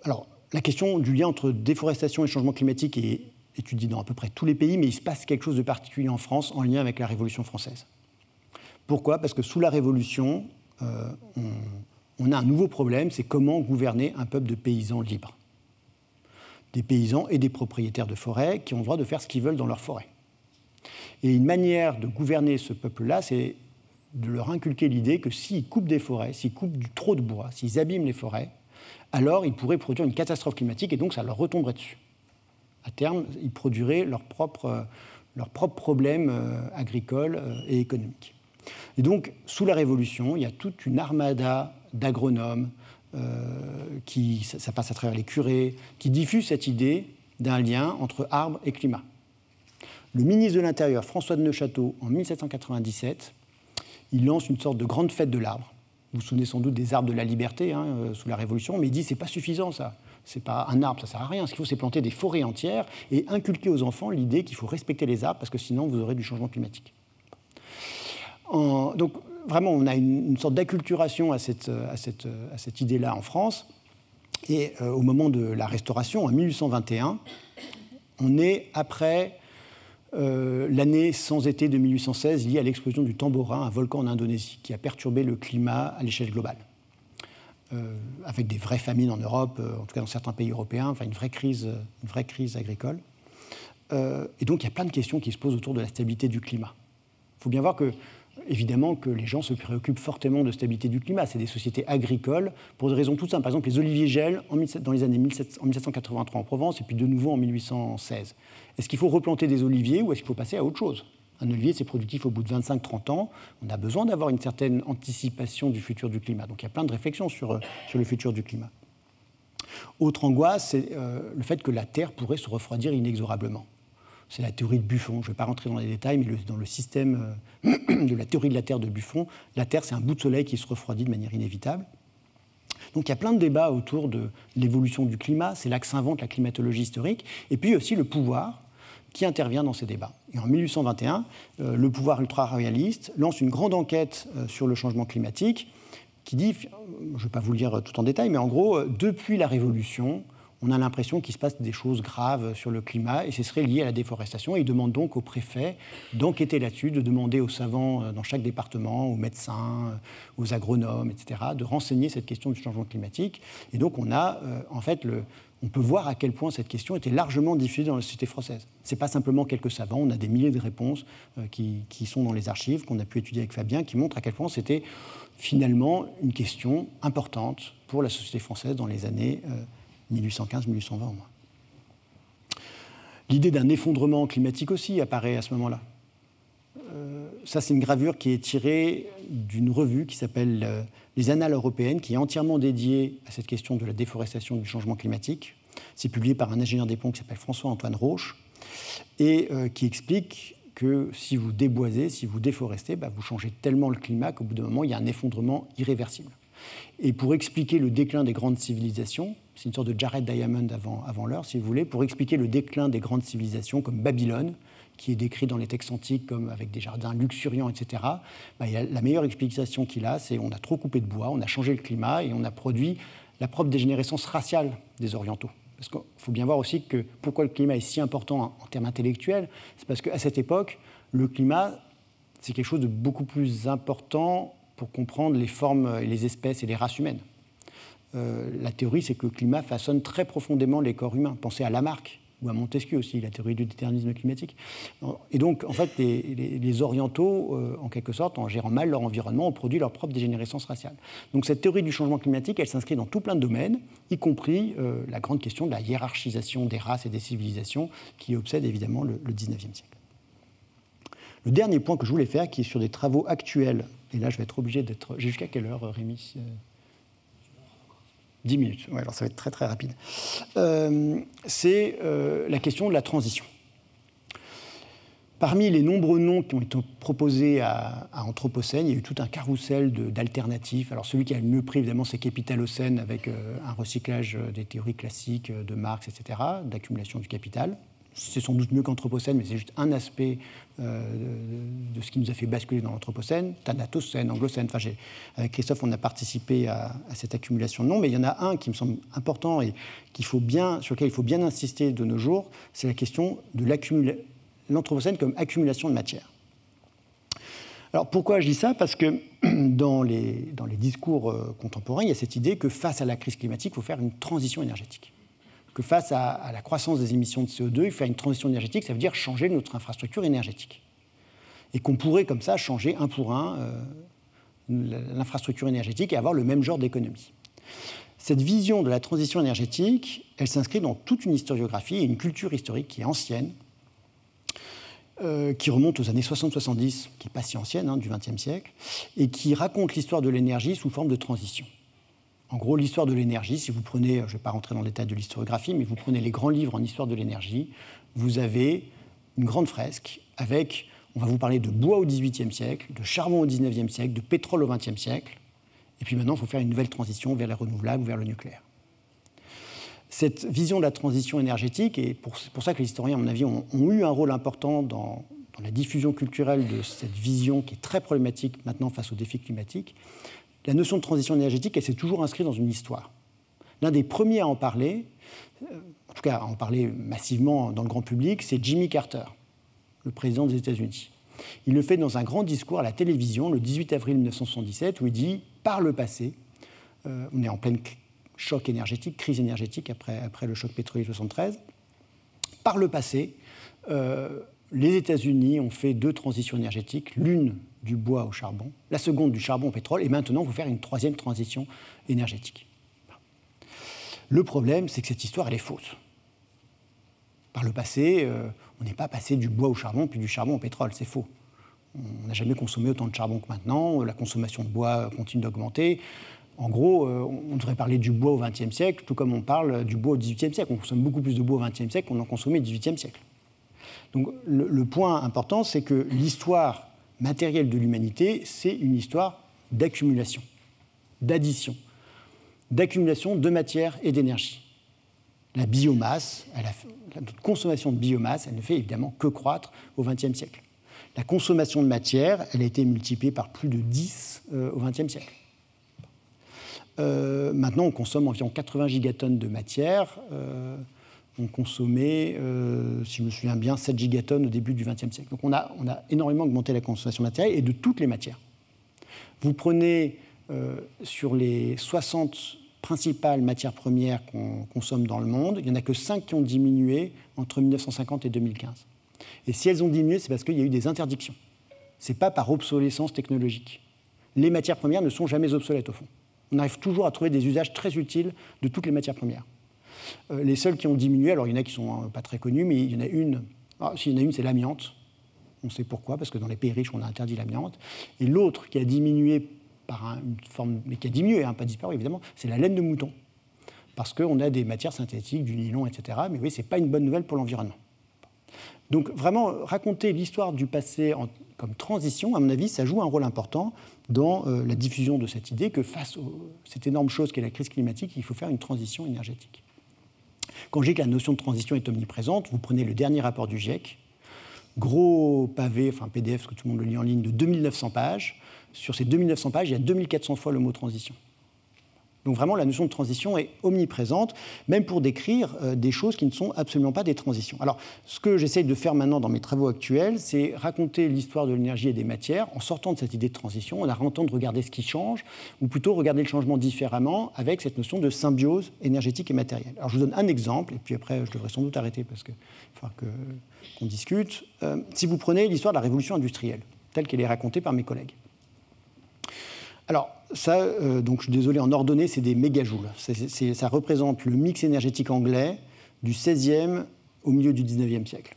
[SPEAKER 2] la question du lien entre déforestation et changement climatique est étudiée dans à peu près tous les pays, mais il se passe quelque chose de particulier en France en lien avec la Révolution française. Pourquoi ? Parce que sous la Révolution, on a un nouveau problème, c'est comment gouverner un peuple de paysans libres. Des paysans et des propriétaires de forêts qui ont le droit de faire ce qu'ils veulent dans leur forêt. Et une manière de gouverner ce peuple-là, c'est de leur inculquer l'idée que s'ils coupent des forêts, s'ils coupent trop de bois, s'ils abîment les forêts, alors ils pourraient produire une catastrophe climatique et donc ça leur retomberait dessus. À terme, ils produiraient leurs propres problèmes agricoles et économiques. Et donc, sous la Révolution, il y a toute une armada d'agronomes, ça passe à travers les curés, qui diffusent cette idée d'un lien entre arbres et climat. Le ministre de l'Intérieur, François de Neufchâteau, en 1797, il lance une sorte de grande fête de l'arbre. Vous vous souvenez sans doute des arbres de la liberté sous la Révolution, mais il dit c'est pas suffisant ça. C'est pas un arbre, ça sert à rien. Ce qu'il faut, c'est planter des forêts entières et inculquer aux enfants l'idée qu'il faut respecter les arbres parce que sinon vous aurez du changement climatique. Donc, vous vraiment, on a une sorte d'acculturation à cette idée-là en France. Et au moment de la Restauration, en 1821, on est après l'année sans été de 1816 liée à l'explosion du Tambora, un volcan en Indonésie, qui a perturbé le climat à l'échelle globale. Avec des vraies famines en Europe, en tout cas dans certains pays européens, enfin une vraie crise agricole. Et donc il y a plein de questions qui se posent autour de la stabilité du climat. Il faut bien voir que, évidemment, que les gens se préoccupent fortement de stabilité du climat. C'est des sociétés agricoles pour des raisons toutes simples. Par exemple, les oliviers gèlent dans les années 1783 en Provence et puis de nouveau en 1816. Est-ce qu'il faut replanter des oliviers ou est-ce qu'il faut passer à autre chose ? Un olivier, c'est productif au bout de 25-30 ans. On a besoin d'avoir une certaine anticipation du futur du climat. Donc il y a plein de réflexions sur le futur du climat. Autre angoisse, c'est le fait que la Terre pourrait se refroidir inexorablement. C'est la théorie de Buffon. Je ne vais pas rentrer dans les détails, mais dans le système de la théorie de la Terre de Buffon, la Terre, c'est un bout de soleil qui se refroidit de manière inévitable. Donc il y a plein de débats autour de l'évolution du climat. C'est là que s'invente la climatologie historique. Et puis aussi le pouvoir qui intervient dans ces débats. Et en 1821, le pouvoir ultra-royaliste lance une grande enquête sur le changement climatique qui dit, je ne vais pas vous le lire tout en détail, mais en gros, depuis la Révolution, on a l'impression qu'il se passe des choses graves sur le climat et ce serait lié à la déforestation. Et il demande donc au préfet d'enquêter là-dessus, de demander aux savants dans chaque département, aux médecins, aux agronomes, etc., de renseigner cette question du changement climatique. Et donc on a en fait on peut voir à quel point cette question était largement diffusée dans la société française. Ce n'est pas simplement quelques savants, on a des milliers de réponses qui sont dans les archives, qu'on a pu étudier avec Fabien, qui montrent à quel point c'était finalement une question importante pour la société française dans les années 1815-1820 au moins. L'idée d'un effondrement climatique aussi apparaît à ce moment-là. Ça, c'est une gravure qui est tirée d'une revue qui s'appelle Les Annales européennes, qui est entièrement dédiée à cette question de la déforestation et du changement climatique. C'est publié par un ingénieur des ponts qui s'appelle François-Antoine Roche et qui explique que si vous déboisez, si vous déforestez, vous changez tellement le climat qu'au bout d'un moment, il y a un effondrement irréversible. Et pour expliquer le déclin des grandes civilisations, c'est une sorte de Jared Diamond avant l'heure, si vous voulez, pour expliquer le déclin des grandes civilisations comme Babylone, qui est décrit dans les textes antiques comme avec des jardins luxuriants, etc., la meilleure explication qu'il a, c'est on a trop coupé de bois, on a changé le climat et on a produit la propre dégénérescence raciale des Orientaux. Parce qu'il faut bien voir aussi que pourquoi le climat est si important en termes intellectuels, c'est parce qu'à cette époque, le climat, c'est quelque chose de beaucoup plus important pour comprendre les formes et les espèces et les races humaines. La théorie, c'est que le climat façonne très profondément les corps humains. Pensez à Lamarck ou à Montesquieu aussi, la théorie du déterminisme climatique. Et donc, en fait, les Orientaux, en quelque sorte, en gérant mal leur environnement, ont produit leur propre dégénérescence raciale. Donc cette théorie du changement climatique, elle s'inscrit dans tout plein de domaines, y compris la grande question de la hiérarchisation des races et des civilisations qui obsède évidemment le XIXe siècle. Le dernier point que je voulais faire, qui est sur des travaux actuels, et là je vais être obligé d'être... Jusqu'à quelle heure, Rémi ? 10 minutes, ouais, alors ça va être très très rapide. C'est la question de la transition. Parmi les nombreux noms qui ont été proposés à Anthropocène, il y a eu tout un carrousel d'alternatifs. Alors celui qui a le mieux pris, évidemment, c'est Capitalocène, avec un recyclage des théories classiques de Marx, etc., d'accumulation du capital. C'est sans doute mieux qu'Anthropocène, mais c'est juste un aspect de ce qui nous a fait basculer dans l'Anthropocène. Thanatocène, Anglocène, avec Christophe, on a participé à cette accumulation de noms, mais il y en a un qui me semble important et sur lequel il faut bien insister de nos jours, c'est la question de l'Anthropocène comme accumulation de matière. Alors pourquoi je dis ça ? Parce que dans les discours contemporains, il y a cette idée que face à la crise climatique, il faut faire une transition énergétique. Que face à la croissance des émissions de CO2, il faut faire une transition énergétique, ça veut dire changer notre infrastructure énergétique. Et qu'on pourrait comme ça changer un pour un l'infrastructure énergétique et avoir le même genre d'économie. Cette vision de la transition énergétique, elle s'inscrit dans toute une historiographie et une culture historique qui est ancienne, qui remonte aux années 60-70, qui n'est pas si ancienne, du XXe siècle, et qui raconte l'histoire de l'énergie sous forme de transition. En gros, l'histoire de l'énergie, si vous prenez, je ne vais pas rentrer dans le détail de l'historiographie, mais vous prenez les grands livres en histoire de l'énergie, vous avez une grande fresque avec, on va vous parler de bois au XVIIIe siècle, de charbon au XIXe siècle, de pétrole au XXe siècle, et puis maintenant, il faut faire une nouvelle transition vers les renouvelables ou vers le nucléaire. Cette vision de la transition énergétique, et c'est pour ça que les historiens, à mon avis, ont eu un rôle important dans dans la diffusion culturelle de cette vision qui est très problématique maintenant face aux défis climatiques, la notion de transition énergétique, elle s'est toujours inscrite dans une histoire. L'un des premiers à en parler, en tout cas à en parler massivement dans le grand public, c'est Jimmy Carter, le président des États-Unis. Il le fait dans un grand discours à la télévision le 18 avril 1977 où il dit « Par le passé, on est en pleine choc énergétique, crise énergétique après le choc pétrolier 73, par le passé, les États-Unis ont fait 2 transitions énergétiques, l'une du bois au charbon, la seconde du charbon au pétrole, et maintenant, il faut faire une 3e transition énergétique. » Le problème, c'est que cette histoire, elle est fausse. Par le passé, on n'est pas passé du bois au charbon, puis du charbon au pétrole, c'est faux. On n'a jamais consommé autant de charbon que maintenant, la consommation de bois continue d'augmenter. En gros, on devrait parler du bois au XXe siècle, tout comme on parle du bois au XVIIIe siècle. On consomme beaucoup plus de bois au XXe siècle qu'on en consommait au XVIIIe siècle. Donc le point important, c'est que l'histoire matérielle de l'humanité, c'est une histoire d'accumulation, d'addition, d'accumulation de matière et d'énergie. La biomasse, la consommation de biomasse, elle ne fait évidemment que croître au XXe siècle. La consommation de matière, elle a été multipliée par plus de 10 au XXe siècle. Maintenant, on consomme environ 80 gigatonnes de matière. On consommait, si je me souviens bien, 7 gigatonnes au début du XXe siècle. Donc on a énormément augmenté la consommation matérielle et de toutes les matières. Vous prenez sur les 60 principales matières premières qu'on consomme dans le monde, il n'y en a que 5 qui ont diminué entre 1950 et 2015. Et si elles ont diminué, c'est parce qu'il y a eu des interdictions. Ce n'est pas par obsolescence technologique. Les matières premières ne sont jamais obsolètes, au fond. On arrive toujours à trouver des usages très utiles de toutes les matières premières. Les seules qui ont diminué, alors il y en a qui ne sont pas très connues, mais il y en a une. S'il y en a une, c'est l'amiante. On sait pourquoi, parce que dans les pays riches, on a interdit l'amiante. Et l'autre qui a diminué par une forme, mais qui a diminué, pas disparu évidemment, c'est la laine de mouton. Parce qu'on a des matières synthétiques, du nylon, etc. Mais oui, ce n'est pas une bonne nouvelle pour l'environnement. Donc vraiment, raconter l'histoire du passé comme transition, à mon avis, ça joue un rôle important dans la diffusion de cette idée que face à cette énorme chose qu'est la crise climatique, il faut faire une transition énergétique. Quand je dis que la notion de transition est omniprésente, vous prenez le dernier rapport du GIEC, gros pavé, enfin PDF, parce que tout le monde le lit en ligne, de 2900 pages. Sur ces 2900 pages, il y a 2400 fois le mot transition. Donc vraiment, la notion de transition est omniprésente, même pour décrire des choses qui ne sont absolument pas des transitions. Alors, ce que j'essaye de faire maintenant dans mes travaux actuels, c'est raconter l'histoire de l'énergie et des matières en sortant de cette idée de transition, en arrêtant de regarder ce qui change, ou plutôt regarder le changement différemment avec cette notion de symbiose énergétique et matérielle. Alors, je vous donne un exemple, et puis après, je devrais sans doute arrêter parce qu'il va falloir qu'on discute. Si vous prenez l'histoire de la révolution industrielle, telle qu'elle est racontée par mes collègues. Alors, ça, donc je suis désolé, en ordonnée, c'est des mégajoules. Ça représente le mix énergétique anglais du XVIe au milieu du XIXe siècle.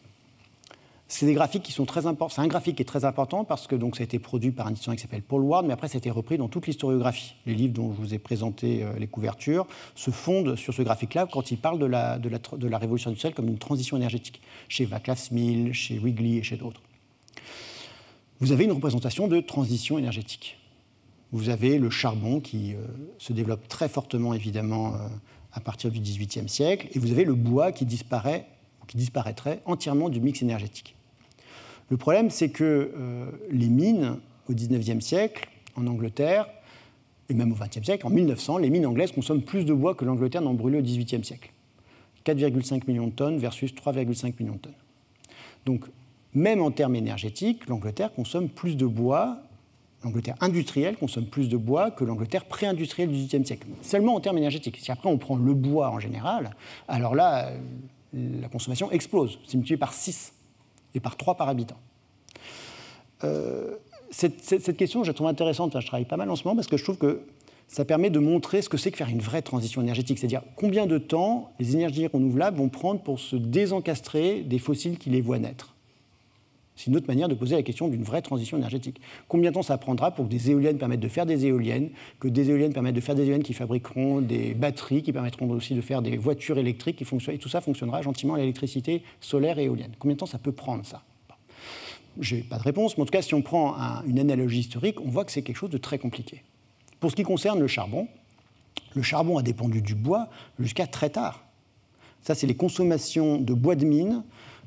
[SPEAKER 2] C'est des graphiques qui sont très importants. C'est un graphique qui est très important parce que donc, ça a été produit par un historien qui s'appelle Paul Ward, mais après, ça a été repris dans toute l'historiographie. Les livres dont je vous ai présenté les couvertures se fondent sur ce graphique-là quand il parle de la révolution industrielle comme une transition énergétique, chez Václav Smil, chez Wrigley et chez d'autres. Vous avez une représentation de transition énergétique. Vous avez le charbon qui se développe très fortement, évidemment, à partir du XVIIIe siècle, et vous avez le bois qui disparaîtrait entièrement du mix énergétique. Le problème, c'est que les mines, au XIXe siècle, en Angleterre, et même au XXe siècle, en 1900, les mines anglaises consomment plus de bois que l'Angleterre n'en brûlait au XVIIIe siècle. 4,5 millions de tonnes versus 3,5 millions de tonnes. Donc, même en termes énergétiques, l'Angleterre consomme plus de bois. L'Angleterre industrielle consomme plus de bois que l'Angleterre pré-industrielle du XVIIIe siècle. Seulement en termes énergétiques. Si après on prend le bois en général, alors là, la consommation explose. C'est multiplié par 6 et par 3 par habitant. Cette question, je la trouve intéressante. Enfin, je travaille pas mal en ce moment parce que je trouve que ça permet de montrer ce que c'est que faire une vraie transition énergétique. C'est-à-dire combien de temps les énergies renouvelables vont prendre pour se désencastrer des fossiles qui les voient naître. C'est une autre manière de poser la question d'une vraie transition énergétique. Combien de temps ça prendra pour que des éoliennes permettent de faire des éoliennes, que des éoliennes permettent de faire des éoliennes qui fabriqueront des batteries, qui permettront aussi de faire des voitures électriques, et tout ça fonctionnera gentiment à l'électricité solaire et éolienne. Combien de temps ça peut prendre, ça ? Je n'ai pas de réponse, mais en tout cas, si on prend une analogie historique, on voit que c'est quelque chose de très compliqué. Pour ce qui concerne le charbon a dépendu du bois jusqu'à très tard. Ça, c'est les consommations de bois de mine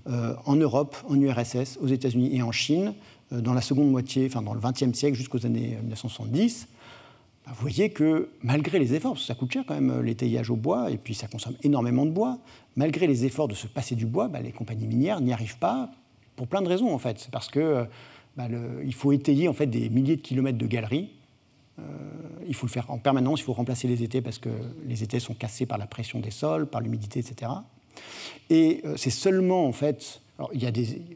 [SPEAKER 2] en Europe, en URSS, aux États-Unis et en Chine, dans la seconde moitié, enfin dans le XXe siècle jusqu'aux années 1970, vous voyez que malgré les efforts, parce que ça coûte cher quand même l'étayage au bois, et puis ça consomme énormément de bois, malgré les efforts de se passer du bois, les compagnies minières n'y arrivent pas pour plein de raisons en fait. C'est parce que il faut étayer en fait des milliers de kilomètres de galeries. Il faut le faire en permanence, il faut remplacer les étais parce que les étais sont cassés par la pression des sols, par l'humidité, etc. Et c'est seulement en fait... Alors, il y a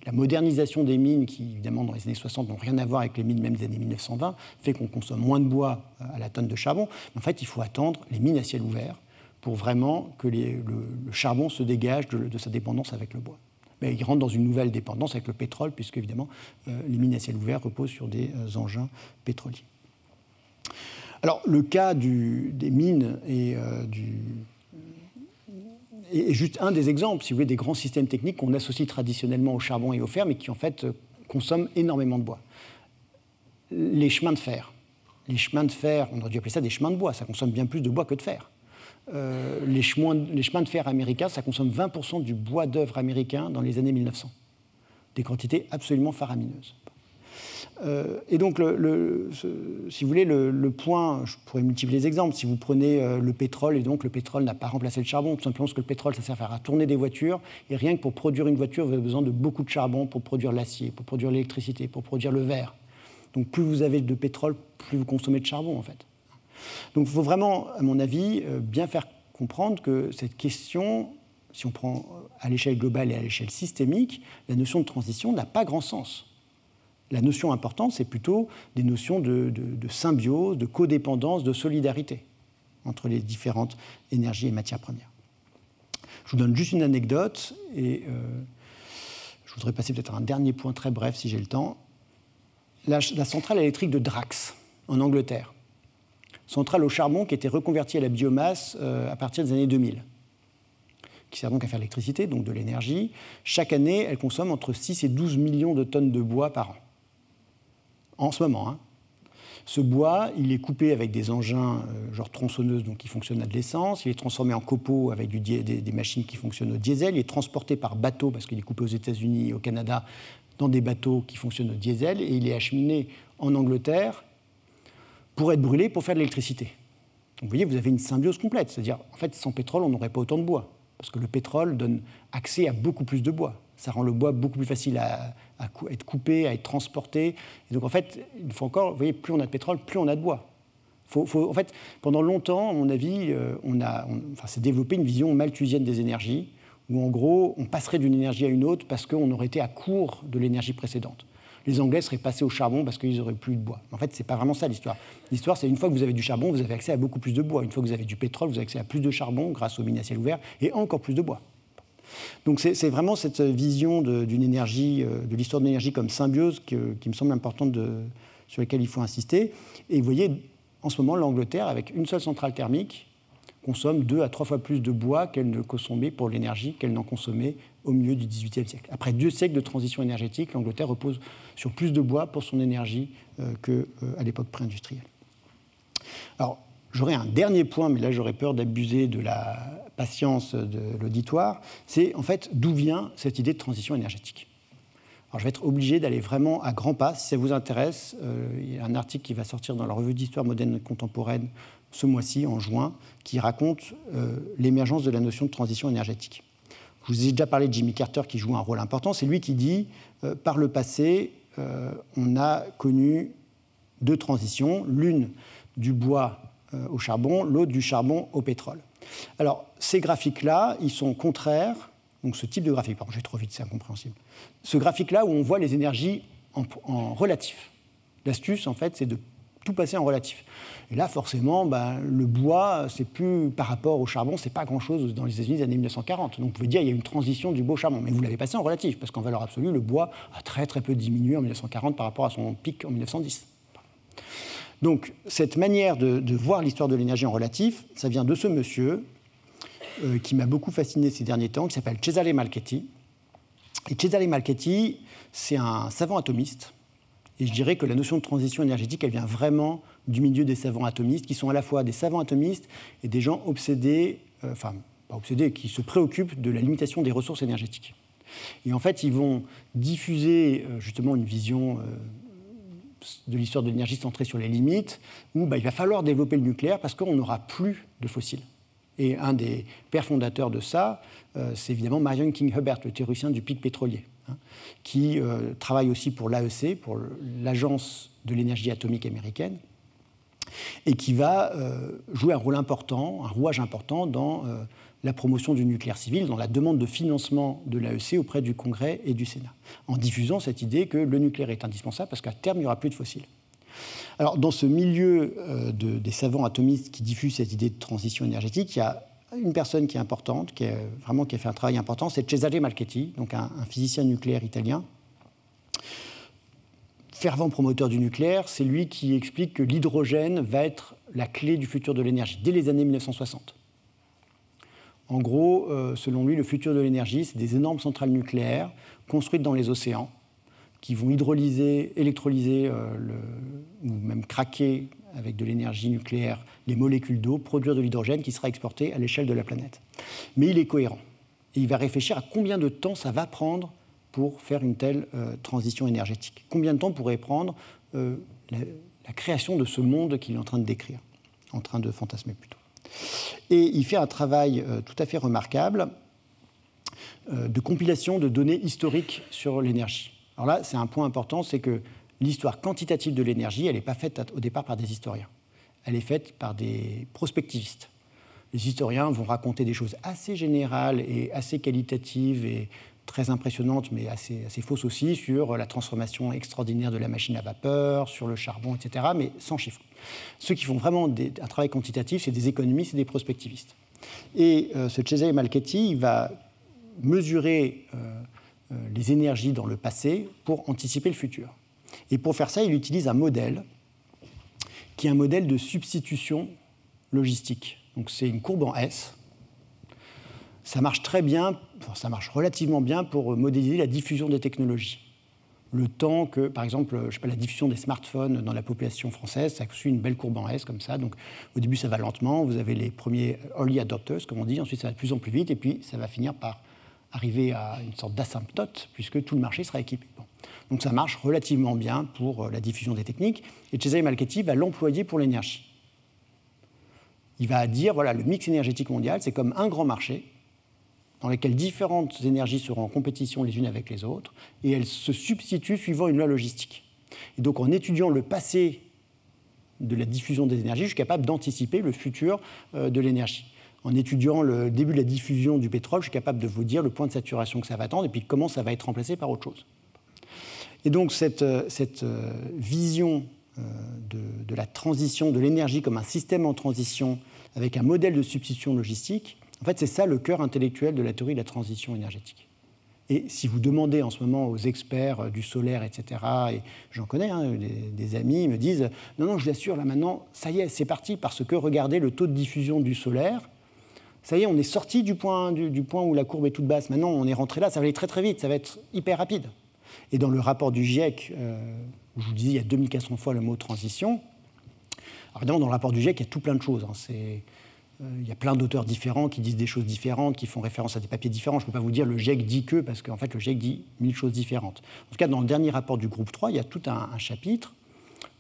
[SPEAKER 2] la modernisation des mines qui, évidemment, dans les années 60, n'ont rien à voir avec les mines même des années 1920, fait qu'on consomme moins de bois à la tonne de charbon. Mais en fait, il faut attendre les mines à ciel ouvert pour vraiment que le charbon se dégage de sa dépendance avec le bois. Mais il rentre dans une nouvelle dépendance avec le pétrole, puisque, évidemment, les mines à ciel ouvert reposent sur des engins pétroliers. Alors, le cas des mines est juste un des exemples, si vous voulez, des grands systèmes techniques qu'on associe traditionnellement au charbon et au fer, mais qui en fait consomment énormément de bois. Les chemins de fer. Les chemins de fer, on aurait dû appeler ça des chemins de bois, ça consomme bien plus de bois que de fer. Les chemins de fer américains, ça consomme 20% du bois d'œuvre américain dans les années 1900. Des quantités absolument faramineuses. Et donc, si vous voulez, le point, je pourrais multiplier les exemples. Si vous prenez le pétrole, et donc le pétrole n'a pas remplacé le charbon, tout simplement parce que le pétrole, ça sert à tourner des voitures, et rien que pour produire une voiture, vous avez besoin de beaucoup de charbon pour produire l'acier, pour produire l'électricité, pour produire le verre. Donc, plus vous avez de pétrole, plus vous consommez de charbon, en fait. Donc, il faut vraiment, à mon avis, bien faire comprendre que cette question, si on prend à l'échelle globale et à l'échelle systémique, la notion de transition n'a pas grand sens. La notion importante, c'est plutôt des notions de symbiose, de codépendance, de solidarité entre les différentes énergies et matières premières. Je vous donne juste une anecdote, et je voudrais passer peut-être à un dernier point très bref, si j'ai le temps. La centrale électrique de Drax, en Angleterre. Centrale au charbon qui a été reconvertie à la biomasse à partir des années 2000. Qui sert donc à faire l'électricité, donc de l'énergie. Chaque année, elle consomme entre 6 et 12 millions de tonnes de bois par an. En ce moment. Ce bois, il est coupé avec des engins genre tronçonneuses, donc qui fonctionnent à de l'essence. Il est transformé en copeaux avec des machines qui fonctionnent au diesel. Il est transporté par bateau, parce qu'il est coupé aux États-Unis et au Canada, dans des bateaux qui fonctionnent au diesel. Et il est acheminé en Angleterre pour être brûlé pour faire de l'électricité. Donc vous voyez, vous avez une symbiose complète. C'est-à-dire, en fait, sans pétrole, on n'aurait pas autant de bois. Parce que le pétrole donne accès à beaucoup plus de bois. Ça rend le bois beaucoup plus facile à être coupé, à être transporté. Et donc, en fait, il faut encore, vous voyez, plus on a de pétrole, plus on a de bois. En fait, pendant longtemps, à mon avis, s'est développé une vision malthusienne des énergies, où, en gros, on passerait d'une énergie à une autre parce qu'on aurait été à court de l'énergie précédente. Les Anglais seraient passés au charbon parce qu'ils n'auraient plus de bois. En fait, ce n'est pas vraiment ça l'histoire. L'histoire, c'est une fois que vous avez du charbon, vous avez accès à beaucoup plus de bois. Une fois que vous avez du pétrole, vous avez accès à plus de charbon grâce aux mines à ciel ouvert et encore plus de bois. Donc c'est vraiment cette vision d'une énergie, de l'histoire de l'énergie comme symbiose qui me semble importante sur laquelle il faut insister. Et vous voyez, en ce moment, l'Angleterre, avec une seule centrale thermique, consomme 2 à 3 fois plus de bois qu'elle ne consommait pour l'énergie qu'elle n'en consommait au milieu du XVIIIe siècle. Après 2 siècles de transition énergétique, l'Angleterre repose sur plus de bois pour son énergie qu'à l'époque pré-industrielle. Alors, j'aurais un dernier point, mais là j'aurais peur d'abuser de la patience de l'auditoire, c'est en fait d'où vient cette idée de transition énergétique. Alors je vais être obligé d'aller vraiment à grands pas. Si ça vous intéresse, il y a un article qui va sortir dans la revue d'histoire moderne et contemporaine ce mois-ci, en juin, qui raconte l'émergence de la notion de transition énergétique. Je vous ai déjà parlé de Jimmy Carter qui joue un rôle important. C'est lui qui dit, par le passé, on a connu 2 transitions, l'une du bois au charbon, l'autre du charbon au pétrole. Alors, ces graphiques-là, ils sont contraires. Donc, ce type de graphique, pardon, je vais trop vite, c'est incompréhensible. Ce graphique-là où on voit les énergies en relatif. L'astuce, en fait, c'est de tout passer en relatif. Et là, forcément, le bois, c'est plus par rapport au charbon, c'est pas grand-chose dans les États-Unis des années 1940. Donc, vous pouvez dire qu'il y a une transition du bois au charbon, mais vous l'avez passé en relatif, parce qu'en valeur absolue, le bois a très très peu diminué en 1940 par rapport à son pic en 1910. Donc, cette manière de voir l'histoire de l'énergie en relatif, ça vient de ce monsieur qui m'a beaucoup fasciné ces derniers temps, qui s'appelle Cesare Malchetti. Et Cesare Malchetti, c'est un savant atomiste. Et je dirais que la notion de transition énergétique, elle vient vraiment du milieu des savants atomistes, qui sont à la fois des savants atomistes et des gens obsédés, pas obsédés, qui se préoccupent de la limitation des ressources énergétiques. Et en fait, ils vont diffuser justement une vision de l'histoire de l'énergie centrée sur les limites, où il va falloir développer le nucléaire parce qu'on n'aura plus de fossiles. Et un des pères fondateurs de ça, c'est évidemment Marion King Hubbert, le théoricien du pic pétrolier, qui travaille aussi pour l'AEC, pour l'Agence de l'énergie atomique américaine, et qui va jouer un rôle important, un rouage important dans la promotion du nucléaire civil, dans la demande de financement de l'AEC auprès du Congrès et du Sénat, en diffusant cette idée que le nucléaire est indispensable parce qu'à terme, il n'y aura plus de fossiles. Alors, dans ce milieu des savants atomistes qui diffusent cette idée de transition énergétique, il y a une personne qui est importante, qui a fait un travail important, c'est Cesare Malchetti, donc un physicien nucléaire italien. Fervent promoteur du nucléaire, c'est lui qui explique que l'hydrogène va être la clé du futur de l'énergie, dès les années 1960. En gros, selon lui, le futur de l'énergie, c'est des énormes centrales nucléaires construites dans les océans qui vont électrolyser ou même craquer avec de l'énergie nucléaire les molécules d'eau, produire de l'hydrogène qui sera exporté à l'échelle de la planète. Mais il est cohérent. Et il va réfléchir à combien de temps ça va prendre pour faire une telle transition énergétique. Combien de temps pourrait prendre la création de ce monde qu'il est en train de décrire, en train de fantasmer plutôt. Et il fait un travail tout à fait remarquable de compilation de données historiques sur l'énergie. Alors là, c'est un point important, c'est que l'histoire quantitative de l'énergie, elle n'est pas faite au départ par des historiens. Elle est faite par des prospectivistes. Les historiens vont raconter des choses assez générales et assez qualitatives et très impressionnantes, mais assez fausses aussi, sur la transformation extraordinaire de la machine à vapeur, sur le charbon, etc., mais sans chiffres. Ceux qui font vraiment un travail quantitatif, c'est des économistes et des prospectivistes. Et ce Cesare Malchetti, il va mesurer les énergies dans le passé pour anticiper le futur. Et pour faire ça, il utilise un modèle qui est un modèle de substitution logistique. Donc c'est une courbe en S. Ça marche très bien, ça marche relativement bien pour modéliser la diffusion des technologies. Le temps que, par exemple, la diffusion des smartphones dans la population française, ça suit une belle courbe en S comme ça. Donc au début, ça va lentement. Vous avez les premiers early adopters, comme on dit. Ensuite, ça va de plus en plus vite. Et puis, ça va finir par arriver à une sorte d'asymptote, puisque tout le marché sera équipé. Bon. Donc ça marche relativement bien pour la diffusion des techniques. Et Cesare Malchetti va l'employer pour l'énergie. Il va dire, voilà, le mix énergétique mondial, c'est comme un grand marché dans lequel différentes énergies seront en compétition les unes avec les autres, et elles se substituent suivant une loi logistique. Et donc, en étudiant le passé de la diffusion des énergies, je suis capable d'anticiper le futur de l'énergie. En étudiant le début de la diffusion du pétrole, je suis capable de vous dire le point de saturation que ça va attendre et puis comment ça va être remplacé par autre chose. Et donc, cette vision de la transition de l'énergie comme un système en transition avec un modèle de substitution logistique, en fait, c'est ça le cœur intellectuel de la théorie de la transition énergétique. Et si vous demandez en ce moment aux experts du solaire, etc., et j'en connais, des amis, ils me disent « Non, je vous assure, là maintenant, ça y est, c'est parti, parce que regardez le taux de diffusion du solaire, ça y est, on est sorti du point où la courbe est toute basse. Maintenant, on est rentré là, ça va aller très très vite, ça va être hyper rapide. » Et dans le rapport du GIEC, où je vous disais, il y a 2400 fois le mot « transition », alors évidemment, dans le rapport du GIEC, il y a tout plein de choses. Il y a plein d'auteurs différents qui disent des choses différentes, qui font référence à des papiers différents. Je ne peux pas vous dire le GIEC dit que, parce qu'en fait, le GIEC dit 1000 choses différentes. En tout cas, dans le dernier rapport du groupe 3, il y a tout un chapitre,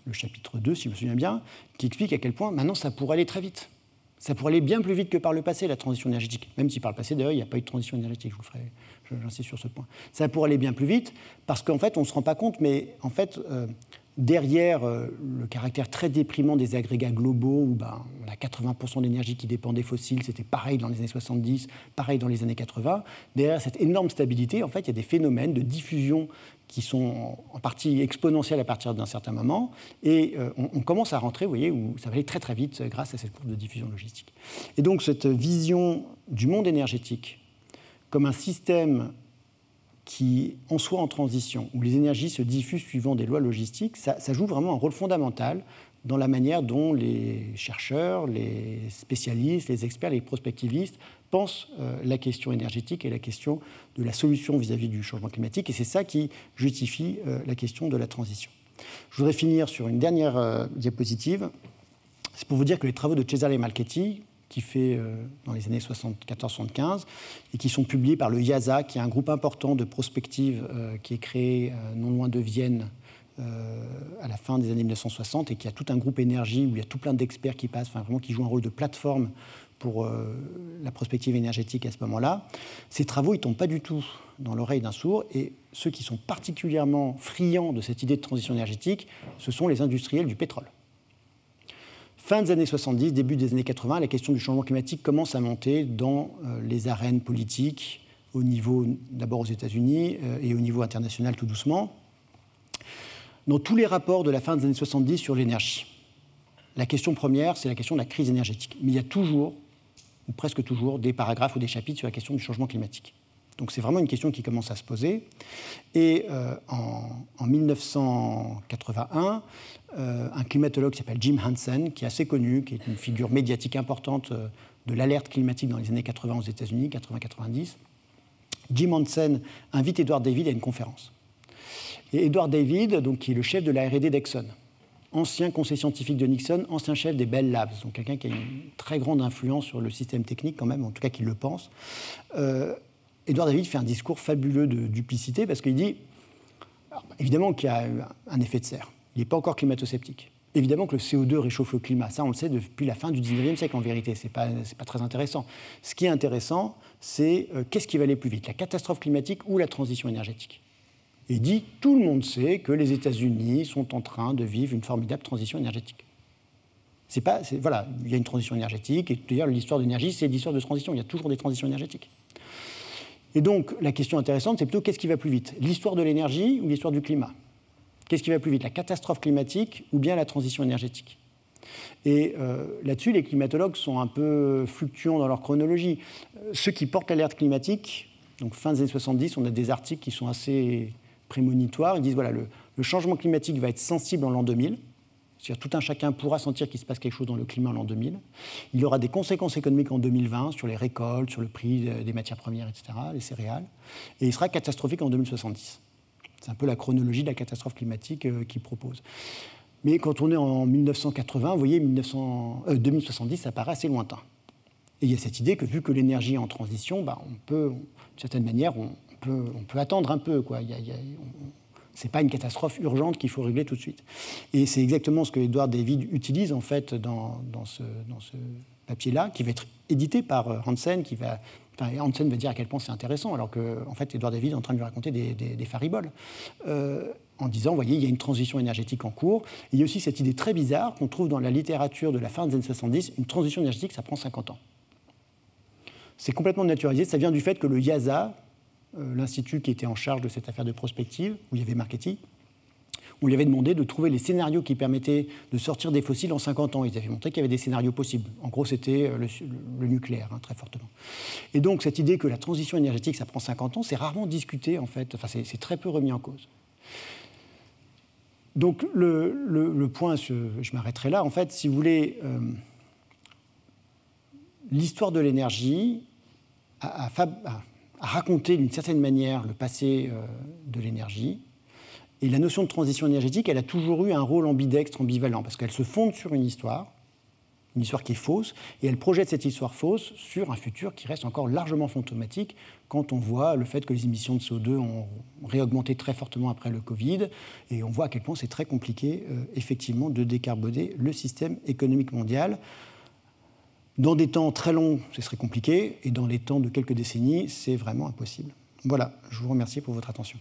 [SPEAKER 2] le chapitre 2, si je me souviens bien, qui explique à quel point, maintenant, ça pourrait aller très vite. Ça pourrait aller bien plus vite que par le passé, la transition énergétique. Même si par le passé, d'ailleurs, il n'y a pas eu de transition énergétique, j'insiste sur ce point. Ça pourrait aller bien plus vite, parce qu'en fait, on ne se rend pas compte, mais en fait, derrière le caractère très déprimant des agrégats globaux, où on a 80% d'énergie qui dépend des fossiles, c'était pareil dans les années 70, pareil dans les années 80, derrière cette énorme stabilité, en fait, il y a des phénomènes de diffusion qui sont en partie exponentielles à partir d'un certain moment, et on commence à rentrer, vous voyez, où ça va aller très très vite grâce à cette courbe de diffusion logistique. Et donc cette vision du monde énergétique comme un système qui en soit en transition, où les énergies se diffusent suivant des lois logistiques, ça joue vraiment un rôle fondamental dans la manière dont les chercheurs, les spécialistes, les experts, les prospectivistes pensent la question énergétique et la question de la solution vis-à-vis du changement climatique. Et c'est ça qui justifie la question de la transition. Je voudrais finir sur une dernière diapositive. C'est pour vous dire que les travaux de Cesare Malchetti, qui fait dans les années 74-75 et qui sont publiés par le IASA, qui est un groupe important de prospective qui est créé non loin de Vienne à la fin des années 1960 et qui a tout un groupe énergie où il y a tout plein d'experts qui passent, enfin vraiment qui jouent un rôle de plateforme pour la prospective énergétique à ce moment-là. Ces travaux, ils ne tombent pas du tout dans l'oreille d'un sourd et ceux qui sont particulièrement friands de cette idée de transition énergétique, ce sont les industriels du pétrole. Fin des années 70, début des années 80, la question du changement climatique commence à monter dans les arènes politiques, au niveau, d'abord aux États-Unis et au niveau international tout doucement. Dans tous les rapports de la fin des années 70 sur l'énergie, la question première, c'est la question de la crise énergétique. Mais il y a toujours, ou presque toujours, des paragraphes ou des chapitres sur la question du changement climatique. Donc c'est vraiment une question qui commence à se poser. Et en 1981, un climatologue qui s'appelle Jim Hansen, qui est assez connu, qui est une figure médiatique importante de l'alerte climatique dans les années 80 aux États-Unis, 80-90, Jim Hansen invite Edward David à une conférence. Et Edward David, donc, qui est le chef de la R&D d'Exxon, ancien conseiller scientifique de Nixon, ancien chef des Bell Labs, donc quelqu'un qui a une très grande influence sur le système technique quand même, en tout cas qui le pense. Edward David fait un discours fabuleux de duplicité parce qu'il dit, alors, évidemment qu'il y a un effet de serre, il n'est pas encore climato-sceptique. Évidemment que le CO2 réchauffe le climat, ça on le sait depuis la fin du 19e siècle en vérité, c'est pas très intéressant. Ce qui est intéressant, c'est qu'est-ce qui va aller plus vite, la catastrophe climatique ou la transition énergétique. Et il dit, tout le monde sait que les États-Unis sont en train de vivre une formidable transition énergétique. Voilà, il y a une transition énergétique, et d'ailleurs l'histoire de l'énergie, c'est l'histoire de transition, il y a toujours des transitions énergétiques. Et donc la question intéressante, c'est plutôt qu'est-ce qui va plus vite, l'histoire de l'énergie ou l'histoire du climat? Qu'est-ce qui va plus vite, la catastrophe climatique ou bien la transition énergétique? Et là-dessus, les climatologues sont un peu fluctuants dans leur chronologie. Ceux qui portent l'alerte climatique, donc fin des années 70, on a des articles qui sont assez prémonitoires. Ils disent voilà, le changement climatique va être sensible en l'an 2000. C'est-à-dire tout un chacun pourra sentir qu'il se passe quelque chose dans le climat en l'an 2000. Il y aura des conséquences économiques en 2020 sur les récoltes, sur le prix des matières premières, etc., les céréales. Et il sera catastrophique en 2070. C'est un peu la chronologie de la catastrophe climatique qu'il propose. Mais quand on est en 1980, vous voyez, 2070, ça paraît assez lointain. Et il y a cette idée que vu que l'énergie est en transition, on peut, d'une certaine manière, on peut attendre un peu, quoi. Ce n'est pas une catastrophe urgente qu'il faut régler tout de suite. Et c'est exactement ce que Edward David utilise en fait dans ce papier-là, qui va être édité par Hansen, Hansen va dire à quel point c'est intéressant, alors que en fait, Edward David est en train de lui raconter des fariboles, en disant, vous voyez, il y a une transition énergétique en cours. Et il y a aussi cette idée très bizarre qu'on trouve dans la littérature de la fin des années 70, une transition énergétique, ça prend 50 ans. C'est complètement naturalisé, ça vient du fait que le IASA, l'institut qui était en charge de cette affaire de prospective, où il y avait Marchetti, on lui avait demandé de trouver les scénarios qui permettaient de sortir des fossiles en 50 ans. Ils avaient montré qu'il y avait des scénarios possibles. En gros, c'était le nucléaire, très fortement. Et donc, cette idée que la transition énergétique, ça prend 50 ans, c'est rarement discuté, en fait. Enfin, c'est très peu remis en cause. Donc, le point, je m'arrêterai là. En fait, si vous voulez, l'histoire de l'énergie a raconté d'une certaine manière le passé de l'énergie. Et la notion de transition énergétique, elle a toujours eu un rôle ambidextre, ambivalent, parce qu'elle se fonde sur une histoire qui est fausse, et elle projette cette histoire fausse sur un futur qui reste encore largement fantomatique quand on voit le fait que les émissions de CO2 ont réaugmenté très fortement après le Covid, et on voit à quel point c'est très compliqué, effectivement, de décarboner le système économique mondial. Dans des temps très longs, ce serait compliqué, et dans les temps de quelques décennies, c'est vraiment impossible. Voilà, je vous remercie pour votre attention.